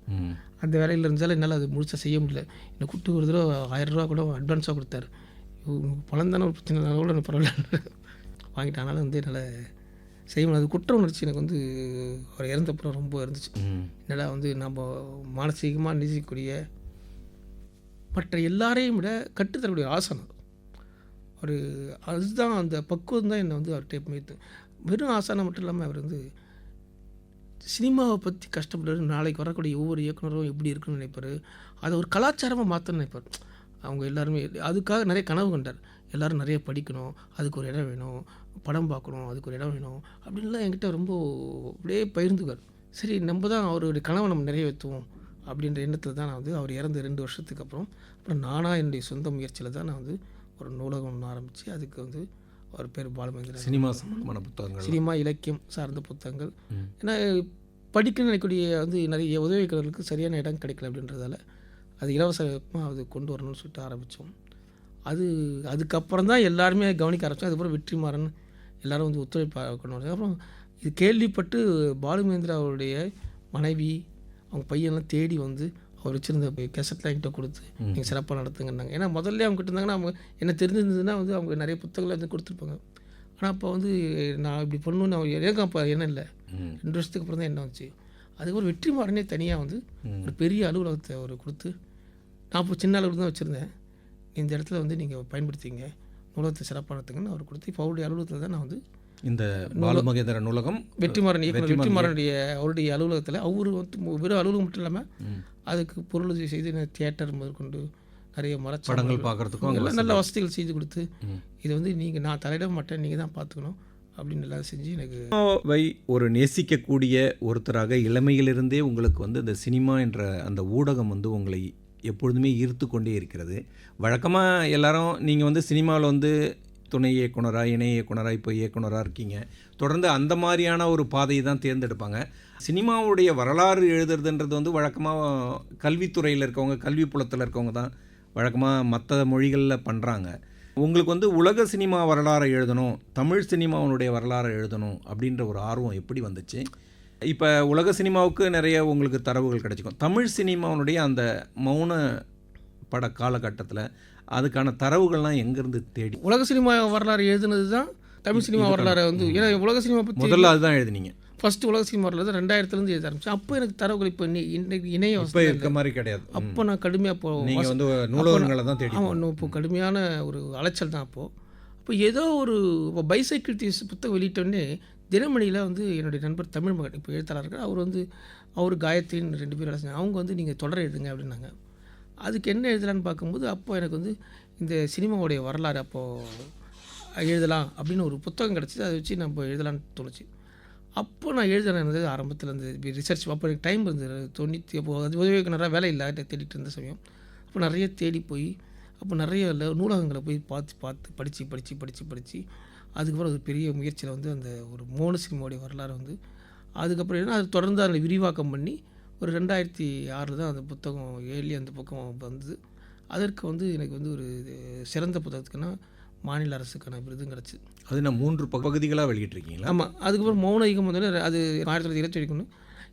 அந்த வேலையில் இருந்தாலும் என்னால் அது முழுசாக செய்ய முடியல. என்னை கூப்பிட்டு ஒரு தடவை 1000 ரூபா கூட அட்வான்ஸாக கொடுத்தாரு. பணம் தானே ஒரு பிரச்சனை கூட எனக்கு பரவாயில்ல வாங்கிட்டனால வந்து என்னால் செய்ய முடியாது. குற்ற உணர்ச்சி எனக்கு வந்து அவர் இறந்தப்புறம் ரொம்ப இருந்துச்சு. என்னடா வந்து நம்ம மானசீகமாக நேசிக்கக்கூடிய மற்ற எல்லாரையும் விட கற்றுத்தரக்கூடிய ஆசனம் ஒரு அதுதான் அந்த பக்குவம் தான் என்னை வந்து அவர்கிட்ட எப்பவுமே வெறும் ஆசானம் மட்டும் இல்லாமல் அவர் வந்து சினிமாவை பற்றி கஷ்டப்படுறாரு. நாளைக்கு வரக்கூடிய ஒவ்வொரு இயக்குனரும் எப்படி இருக்குன்னு நினைப்பார். அதை ஒரு கலாச்சாரமாக மாற்றணும்னு நினைப்பார். அவங்க எல்லாருமே அதுக்காக நிறைய கனவு கண்டார். எல்லோரும் நிறைய படிக்கணும், அதுக்கு ஒரு இடம் வேணும், படம் பார்க்கணும், அதுக்கு ஒரு இடம் வேணும் அப்படின்லாம் என்கிட்ட ரொம்ப அப்படியே பகிர்ந்துக்கார். சரி நம்ம தான் அவருடைய கனவை நம்ம நிறைவேற்றுவோம் அப்படின்ற எண்ணத்தில் தான் நான் வந்து அவர் இறந்த 2 வருஷத்துக்கு அப்புறம் நானாக என்னுடைய சொந்த முயற்சியில் தான் நான் வந்து ஒரு நூலகம் ஒன்று ஆரம்பித்து அதுக்கு வந்து அவர் பேர் பாலுமேந்திரா. சினிமா சம்பந்தமான புத்தகங்கள், சினிமா இலக்கியம் சார்ந்த புத்தகங்கள். ஏன்னா படிக்கணும்னு நினைக்கக்கூடிய வந்து நிறைய உதவிகளுக்கு சரியான இடம் கிடைக்கல அப்படின்றதால அது இலவசமாக அது கொண்டு வரணும்னு சொல்லிட்டு ஆரம்பித்தோம். அதுக்கப்புறம் தான் எல்லாருமே கவனிக்க ஆரம்பித்தோம். அதுக்கப்புறம் வெற்றிமாறன் எல்லோரும் வந்து ஒத்துழைப்பு கொண்டு வந்தாங்க. அப்புறம் இது கேள்விப்பட்டு பாலுமேந்திரா அவருடைய மனைவி அவங்க பையன்லாம் தேடி வந்து அவர் வச்சுருந்த கேசட்லாம் என்கிட்ட கொடுத்து நீங்கள் சிறப்பாக நடத்துங்கன்னாங்க. ஏன்னா முதல்ல அவங்க கிட்ட இருந்தாங்கன்னா அவங்க என்ன தெரிஞ்சிருந்ததுன்னா வந்து அவங்க நிறைய புத்தகங்கள் வந்து கொடுத்துருப்பாங்க. ஆனால் அப்போ வந்து நான் இப்படி பண்ணணுன்னு அவங்க எனக்கு அப்போ என்ன இல்லை 2 வருஷத்துக்கு அப்புறம் தான் என்ன வந்துச்சு. அதுக்கப்புறம் வெற்றிமாறனே தனியாக வந்து ஒரு பெரிய அலுவலகத்தை அவர் கொடுத்து நான் இப்போ சின்ன அலுவலகம் தான் வச்சுருந்தேன், இந்த இடத்துல வந்து நீங்கள் பயன்படுத்திங்க, நூலகத்தை சிறப்பாக நடத்துங்கன்னு அவர் கொடுத்து இப்போ அவருடைய அலுவலகத்தில் தான் நான் வந்து இந்த பாலுமகேந்திரா நூலகம் வெற்றிமாறன் வெற்றிமாறனுடைய அவருடைய அலுவலகத்தில் அவர் வந்து வெறும் அலுவலகம் மட்டும் இல்லாமல் அதுக்கு பொருள் செய்து தியேட்டர் முதற்கொண்டு நிறைய படங்கள் பார்க்குறதுக்கும் எல்லாம் நல்ல வசதிகள் செய்து கொடுத்து இதை வந்து நீங்கள் நான் தலையிட மாட்டேன், நீங்கள் தான் பார்த்துக்கணும் அப்படின்னு எல்லாம் செஞ்சு எனக்கு ஒரு நேசிக்கக்கூடிய ஒருத்தராக இளமையிலிருந்தே உங்களுக்கு வந்து இந்த சினிமா என்ற அந்த ஊடகம் வந்து உங்களை எப்பொழுதுமே ஈர்த்து கொண்டே இருக்கிறது. வழக்கமாக எல்லாரும் நீங்கள் வந்து சினிமாவில் வந்து துணை இயக்குனராக, இணை இயக்குனராக, இப்போ இயக்குனராக இருக்கீங்க. தொடர்ந்து அந்த மாதிரியான ஒரு பாதையை தான் தேர்ந்தெடுப்பாங்க. சினிமாவுடைய வரலாறு எழுதுறதுன்றது வந்து வழக்கமாக கல்வித்துறையில் இருக்கவங்க, கல்வி புலத்தில் இருக்கவங்க தான் வழக்கமாக மற்ற மொழிகளில் பண்ணுறாங்க. உங்களுக்கு வந்து உலக சினிமா வரலாறை எழுதணும், தமிழ் சினிமாவுடைய வரலாறை எழுதணும் அப்படின்ற ஒரு ஆர்வம் எப்படி வந்துச்சு? இப்போ உலக சினிமாவுக்கு நிறைய உங்களுக்கு தரவுகள் கிடைச்சிக்கும். தமிழ் சினிமாவுடைய அந்த மௌன பட காலகட்டத்தில் அதுக்கான தரவுகள்லாம் எங்கேருந்து தேடி? உலக சினிமா வரலாறு எழுதுனது தான் தமிழ் சினிமா வரலாறு வந்து. ஏன்னா உலக சினிமா பற்றி முதல்ல அதுதான் எழுதினீங்க. ஃபஸ்ட்டு உலக சினிமா வரலாறு 2000 எழுத ஆரம்பிச்சேன். அப்போ எனக்கு தரவுகள் இப்போ இன்னைக்கு இணைய இருக்க மாதிரி கிடையாது. அப்போ நான் கடுமையாக நீங்கள் வந்து நூலகங்களை தான் தேடி. ஆமாம், இப்போ கடுமையான ஒரு அலைச்சல் தான் அப்போ ஏதோ ஒரு இப்போ பைசைக்கிள் தீஸ் புத்தகம் வெளியிட்டோடனே தினமணியில் வந்து என்னுடைய நண்பர் தமிழ் மகன் இப்போ எழுத்தாளர் இருக்கார், அவர் வந்து அவர் காயத்ரின்னு 2 பேர் வேலை செஞ்சாங்க. அவங்க வந்து நீங்கள் தொடர எழுதுங்க அப்படின்னாங்க. அதுக்கு என்ன எழுதலான்னு பார்க்கும்போது அப்போ எனக்கு வந்து இந்த சினிமாவுடைய வரலாறு அப்போது எழுதலாம் அப்படின்னு ஒரு புத்தகம் கிடச்சிது. அதை வச்சு நம்ம எழுதலான்னு தோணுச்சு. அப்போ நான் எழுதுனது ஆரம்பத்தில் அந்த ரிசர்ச் அப்போ எனக்கு டைம் இருந்தது 90 அப்போ அது உதவி நிறையா வேலை இல்லை தேடிட்டு இருந்த சமயம். அப்போ நிறைய தேடி போய் அப்போ நிறைய நூலகங்களை போய் பார்த்து படித்து அதுக்கப்புறம் அது பெரிய முயற்சியில் வந்து அந்த ஒரு மோன சினிமாவுடைய வரலாறு வந்து அதுக்கப்புறம் என்ன அது தொடர்ந்து அதில் விரிவாக்கம் பண்ணி ஒரு 2006 தான் அந்த புத்தகம் அந்த பக்கம் வந்தது. அதற்கு வந்து எனக்கு வந்து ஒரு சிறந்த புத்தகத்துக்குன்னா மாநில அரசுக்கான விருதும் கிடச்சி. அது நான் 3 பகுதிகளாக வெளியிட்டிருக்கீங்களா? ஆமாம். அதுக்கப்புறம் மௌன யுகம் வந்து அது 1927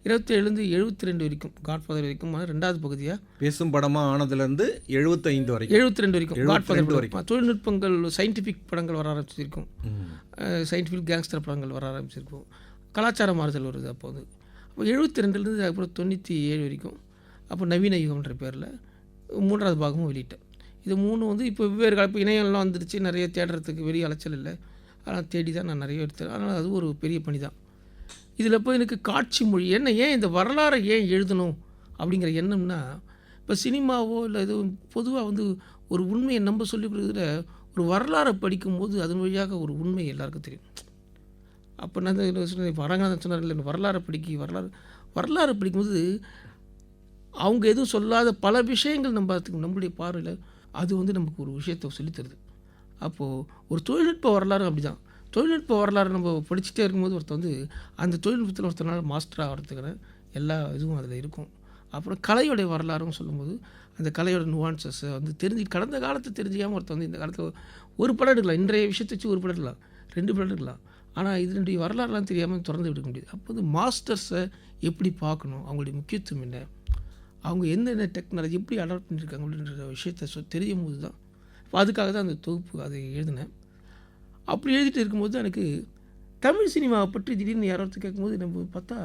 72 வரைக்கும் காட்ஃபாதர் வரைக்கும் 2வது பகுதியாக பேசும் படமாக ஆனதுலேருந்து 75 வரைக்கும் 72 வரைக்கும் காட்ஃபாதர் வரைக்கும் தொழில்நுட்பங்கள் சயின்டிஃபிக் படங்கள் வர ஆரம்பிச்சிருக்கும், சயின்டிஃபிக் கேங்ஸ்டர் படங்கள் வர ஆரம்பிச்சிருக்கும், கலாச்சார மாறுதல் வருது. அப்போ வந்து அப்போ 72 அப்புறம் 97 வரைக்கும் அப்போ நவீன யுகம்ன்ற பேரில் 3வது பாகமும் வெளியிட்டேன். இது 3 வந்து இப்போ வெவ்வேறு இப்போ இணையம்லாம் வந்துருச்சு, நிறைய தேடுறதுக்கு வெளியே அலைச்சல் இல்லை. அதனால் தேடி தான் நான் நிறைய எடுத்தேன். அதனால் அது ஒரு பெரிய பணி தான். இதில் போய் எனக்கு காட்சி மொழி ஏன் இந்த வரலாறை ஏன் எழுதணும் அப்படிங்கிற எண்ணம்னா, இப்போ சினிமாவோ இல்லை எதுவும் பொதுவாக வந்து ஒரு உண்மையை நம்ம சொல்லிக் கொடுக்குறதுல ஒரு வரலாறை படிக்கும்போது அதன் வழியாக ஒரு உண்மை எல்லாருக்கும் தெரியும். அப்போ நான் சொன்னேன், இப்போ அரங்கநாதன் சொன்னார் இல்லை, வரலாறு படிக்கும்போது அவங்க எதுவும் சொல்லாத பல விஷயங்கள் நம்மளுடைய பார்வையில் அது வந்து நமக்கு ஒரு விஷயத்தை சொல்லித்தருது. அப்போது ஒரு தொழில்நுட்ப வரலாறு அப்படி தான். தொழில்நுட்ப வரலாறு நம்ம படிச்சுட்டே இருக்கும்போது ஒருத்தர் வந்து அந்த தொழில்நுட்பத்தில் ஒருத்தனால மாஸ்டர் ஆகிறதுக்கான எல்லா இதுவும் அதில் இருக்கும். அப்புறம் கலையோடைய வரலாறுன்னு சொல்லும்போது அந்த கலையோட நுவான்சஸை வந்து கடந்த காலத்தை தெரிஞ்சிக்காமல் ஒருத்தர் வந்து இந்த காலத்தில் ஒரு படம் எடுக்கலாம், இன்றைய விஷயத்தை வச்சு ஒரு படம் எடுக்கலாம், 2 படம் எடுக்கலாம். ஆனால் இதனுடைய வரலாறுலாம் தெரியாமல் திறந்து விடுக்க முடியாது. அப்போ வந்து மாஸ்டர்ஸை எப்படி பார்க்கணும், அவங்களுடைய முக்கியத்துவம் என்ன, அவங்க என்னென்ன டெக்னாலஜி எப்படி அடாப்ட் பண்ணியிருக்காங்க அப்படின்ற விஷயத்தை தெரியும் போது தான். இப்போ அதுக்காக தான் அந்த தொகுப்பு அதை எழுதினேன். அப்படி எழுதிட்டு இருக்கும்போது எனக்கு தமிழ் சினிமாவை பற்றி திடீர்னு யாராவது கேட்கும்போது நம்ம பார்த்தா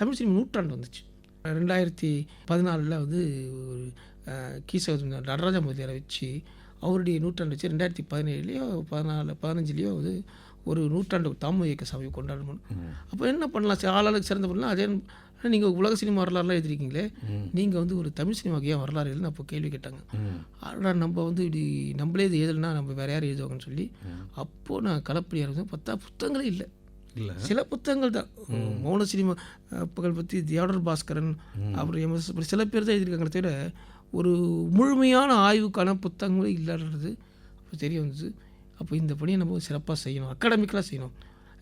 தமிழ் சினிமா நூற்றாண்டு வந்துச்சு. 2014 வந்து ஒரு கீச நடராஜா முதலியாரை வச்சு அவருடைய நூற்றாண்டு வச்சு 2017 15 வந்து ஒரு நூற்றாண்டு தாமு இயக்க சபையை கொண்டாடணும். அப்போ என்ன பண்ணலாம், ஆளாளுக்கு சிறந்த பண்ணலாம். அதே நீங்கள் உலக சினிமா வரலாறுலாம் எழுதிருக்கீங்களே, நீங்கள் வந்து ஒரு தமிழ் சினிமாவுக்கு ஏன் வரலாறு எழுதுன்னு அப்போ கேள்வி கேட்டாங்க. ஆனால் நம்ம வந்து இப்படி நம்மளே இது எழுதலைன்னா நம்ம வேறு யார் எழுதுவாங்கன்னு சொல்லி அப்போது நான் களப்படியாக இருந்தேன். பார்த்தா புத்தகங்களே இல்லை, சில புத்தகங்கள் தான். மௌன சினிமா புகழ் பற்றி தியோடர் பாஸ்கரன் அப்புறம் எம்எஸ் சில பேர் தான் எழுதியிருக்காங்களே தவிர ஒரு முழுமையான ஆய்வுக்கான புத்தகங்களே இல்லாதது அப்போ தெரிய வந்தது. அப்போ இந்த பணியை நம்ம சிறப்பாக செய்யணும், அகாடமிக்கலாக செய்யணும்.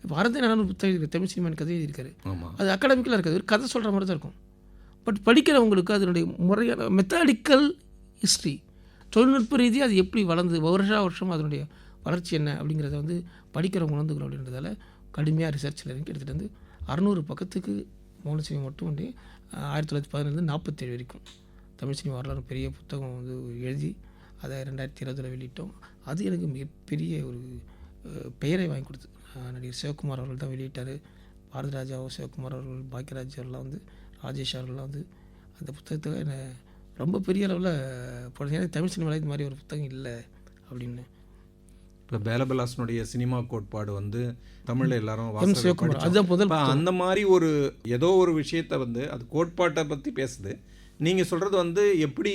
இப்போ அரந்தன் புத்தகம் இருக்குது, தமிழ் சினிமான் கதை எழுதியிருக்காரு. அது அகாடமிக்கலாக இருக்காது, ஒரு கதை சொல்கிற மாதிரி தான் இருக்கும். பட் படிக்கிறவங்களுக்கு அதனுடைய முறையான மெத்தடிக்கல் ஹிஸ்ட்ரி, தொழில்நுட்ப ரீதியாக அது எப்படி வளர்ந்து வருஷம் அதனுடைய வளர்ச்சி என்ன அப்படிங்கிறத வந்து படிக்கிறவங்க உணர்ந்துக்கணும். அப்படின்றதால கடுமையாக ரிசர்ச்சில் இறங்கி எடுத்துகிட்டு வந்து 600 பக்கத்துக்கு மௌன சினிமா மட்டும் வந்து 1917 47 வரைக்கும் தமிழ் சினிமா வரலாறு பெரிய புத்தகம் வந்து எழுதி அதை 2020 வெளியிட்டோம். அது எனக்கு மிகப்பெரிய ஒரு பெயரை வாங்கி கொடுத்து. நடிகர் சிவகுமார் அவர்கள் தான் வெளியிட்டார். பாரதிராஜாவோ சிவகுமார் அவர்கள், பாக்கியராஜ் அவர்கள்லாம் வந்து, ராஜேஷ் அவர்கள்லாம் வந்து அந்த புத்தகத்தை என்னை ரொம்ப பெரிய அளவில் போனது. தமிழ் சினிமாவில் இது மாதிரி ஒரு புத்தகம் இல்லை அப்படின்னு. இப்போ பேலபலாசனுடைய சினிமா கோட்பாடு வந்து தமிழில் எல்லாரும் சிவகுமார் அதுதான் முதல். அந்த மாதிரி ஒரு ஏதோ ஒரு விஷயத்தை வந்து அது கோட்பாட்டை பற்றி பேசுது. நீங்கள் சொல்கிறது வந்து எப்படி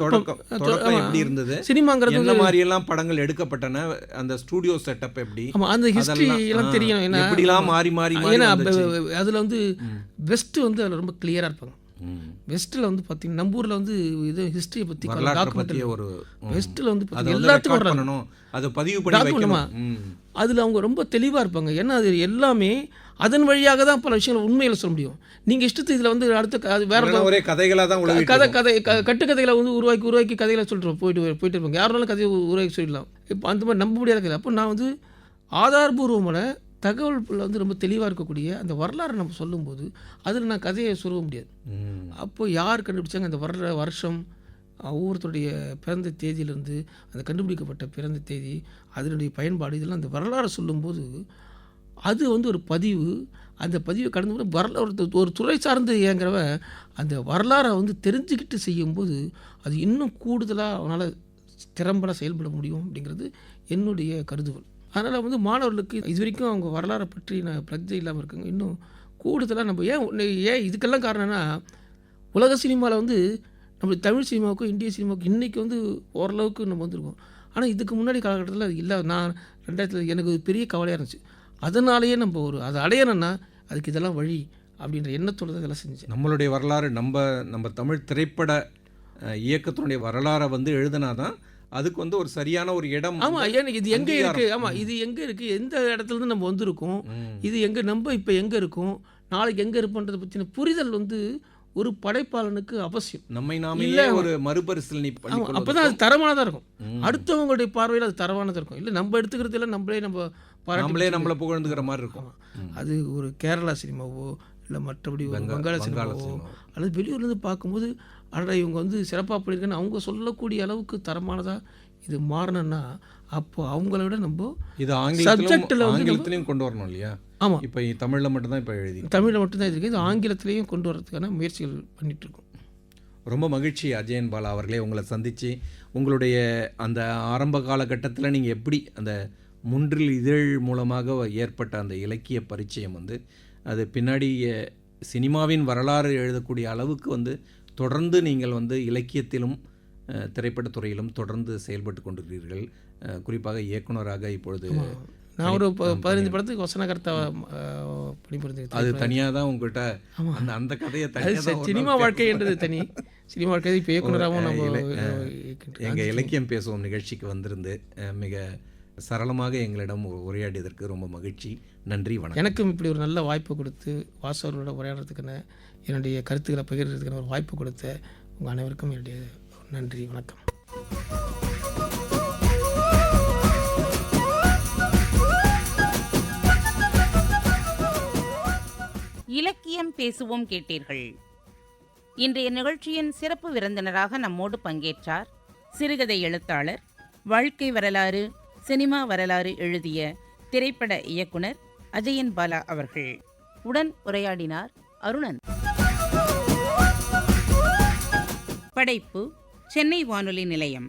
தொடக்கம் எப்படி இருந்தது, சினிமாங்கிறது என்ன மாதிரியெல்லாம் படங்கள் எடுக்கப்பட்டன, அந்த ஸ்டூடியோ செட்டப் எப்படி, அந்த ஹிஸ்ட்ரி எல்லாம் தெரியும். எப்படிலாம் மாறி மாறி ஏன்னா அதில் வந்து வெஸ்ட் வந்து அதில் ரொம்ப கிளியராக இருப்பாங்க. வெஸ்ட்டில் வந்து பார்த்தீங்கன்னா நம்ம ஊரில் வந்து இது ஹிஸ்ட்ரியை பற்றி ஒரு வெஸ்ட்டில் வந்து எல்லாத்துக்கும் பண்ணணும், அதை பதிவு பண்ணி வைக்கணும். அதில் அவங்க ரொம்ப தெளிவாக இருப்பாங்க. ஏன்னா அது எல்லாமே அதன் வழியாக தான் பல விஷயங்கள் உண்மையில் சொல்ல முடியும். நீங்கள் இஷ்டத்து இதில் வந்து அடுத்த அது வேறு ஒரே கதைகளாக தான் கட்டுக்கதைகளை வந்து உருவாக்கி கதைகளை சொல்லிட்டு போயிட்டு இருப்பாங்க. யாருனாலும் கதையை உருவாக்கி சொல்லிடலாம். இப்போ அந்த மாதிரி நம்ப முடியாத கதை. அப்போ நான் வந்து ஆதாரபூர்வமான தகவல் வந்து ரொம்ப தெளிவாக இருக்கக்கூடிய அந்த வரலாறை நம்ம சொல்லும்போது அதில் நான் கதையை சொல்ல முடியாது. அப்போது யார் கண்டுபிடிச்சாங்க அந்த வருஷம், ஒவ்வொருத்தருடைய பிறந்த தேதியிலேருந்து அந்த கண்டுபிடிக்கப்பட்ட பிறந்த தேதி, அதனுடைய பயன்பாடு, இதெல்லாம் அந்த வரலாறை சொல்லும்போது அது வந்து ஒரு பதிவு. அந்த பதிவை கடந்து வரலாறு ஒரு துறை சார்ந்து இயங்குறவ அந்த வரலாறை வந்து தெரிஞ்சுக்கிட்டு செய்யும்போது அது இன்னும் கூடுதலாக அவனால் திறம்பட செயல்பட முடியும் அப்படிங்கிறது என்னுடைய கருதுகோள். அதனால் வந்து மாணவர்களுக்கு இது வரைக்கும் அவங்க வரலாறை பற்றி நான் பிரஜை இல்லாமல் இருக்காங்க. இன்னும் கூடுதலாக நம்ம ஏன் இதுக்கெல்லாம் காரணம்னா, உலக சினிமாவில் வந்து நம்ம தமிழ் சினிமாவுக்கும் இந்திய சினிமாவுக்கும் இன்றைக்கி வந்து ஓரளவுக்கு நம்ம வந்திருக்கோம். ஆனால் இதுக்கு முன்னாடி காலகட்டத்தில் அது இல்லை. நான் 2000 எனக்கு பெரிய கவலையாக இருந்துச்சு. அதனாலேயே நம்ம அதை அடையணும்னா அதுக்கு இதெல்லாம் வழி அப்படின்ற எண்ணத்தோடு தான் இதெல்லாம் செஞ்சேன். நம்மளுடைய வரலாறு நம்ம தமிழ் திரைப்பட இயக்கத்தினுடைய வரலாறை வந்து எழுதினா தான் அதுக்கு வந்து ஒரு சரியான ஒரு இடம். ஆமாம், எனக்கு இது எங்கே இருக்குது, ஆமாம் இது எங்கே இருக்குது, எந்த இடத்துலேருந்து நம்ம வந்திருக்கோம், இது எங்கே நம்ம இப்போ எங்கே இருக்கோம், நாளைக்கு எங்கே இருப்போன்றதை பற்றின புரிதல் வந்து ஒரு படைப்பாளனுக்கு அவசியம். நம்மை நாமே ஒரு மறுபரிசீலனை பண்ணி அப்போ தான் அது தரமானதாக இருக்கும். அடுத்தவங்களுடைய பார்வையில் அது தரமானதாக இருக்கும். இல்லை நம்ம எடுத்துக்கிறதுல நம்மளை புகழ்ந்துக்கிற மாதிரி இருக்கும். அது ஒரு கேரளா சினிமாவோ இல்லை மற்றபடி வங்காள சினிமாவோ அல்லது வெளியூர்லேருந்து பார்க்கும்போது அட இவங்க வந்து சிறப்பாக பண்ணியிருக்கேன்னு அவங்க சொல்லக்கூடிய அளவுக்கு தரமானதாக இது மாறணும்னா அப்போ அவங்கள விட நம்ம இது ஆங்கிலத்திலையும் கொண்டு வரணும் இல்லையா? ஆமாம், இப்போ தமிழில் மட்டும்தான் இப்போ தமிழில் மட்டும்தான் இருக்குது. இது ஆங்கிலத்திலையும் கொண்டு வரதுக்கான முயற்சிகள் பண்ணிகிட்ருக்கோம். ரொம்ப மகிழ்ச்சி அஜயன் பாலா அவர்களே, உங்களை சந்தித்து உங்களுடைய அந்த ஆரம்ப காலகட்டத்தில் நீங்கள் எப்படி அந்த முன்றில் இதழ் மூலமாக ஏற்பட்ட அந்த இலக்கிய பரிச்சயம் வந்து அது பின்னாடி சினிமாவின் வரலாறு எழுதக்கூடிய அளவுக்கு வந்து தொடர்ந்து நீங்கள் வந்து இலக்கியத்திலும் திரைப்படத் துறையிலும் தொடர்ந்து செயல்பட்டு கொண்டிருக்கிறீர்கள். குறிப்பாக இயக்குனராக இப்பொழுது நான் ஒரு 15 படத்துக்கு வசனகர்த்தா பணிபுரிந்து. அது தனியாக தான் உங்கள்கிட்ட அந்த அந்த கதையை தனியாக சினிமா வாழ்க்கைன்றது தனி. சினிமா வாழ்க்கை இப்போ இயக்குனராகவும் நம்ம எங்கள் இலக்கியம் பேசுவோம் நிகழ்ச்சிக்கு வந்திருந்து மிக சரளமாக எங்களிடம் உரையாடியதற்கு ரொம்ப மகிழ்ச்சி. நன்றி, வணக்கம். எனக்கும் இப்படி ஒரு நல்ல வாய்ப்பு கொடுத்து வாசகர்களோட உரையாடுறதுக்கான என்னுடைய கருத்துக்களை பகிர்றதுக்கான ஒரு வாய்ப்பு கொடுத்த உங்கள் அனைவருக்கும் என்னுடைய நன்றி, வணக்கம். இலக்கியம் பேசுவோம் கேட்டீர்கள். இன்றைய நிகழ்ச்சியின் சிறப்பு விருந்தினராக நம்மோடு பங்கேற்றார் சிறுகதை எழுத்தாளர், வாழ்க்கை வரலாறு, சினிமா வரலாறு எழுதிய திரைப்பட இயக்குனர் அஜயன் பாலா அவர்கள். உடன் உரையாடினார் அருணன். படைப்பு சென்னை வானொலி நிலையம்.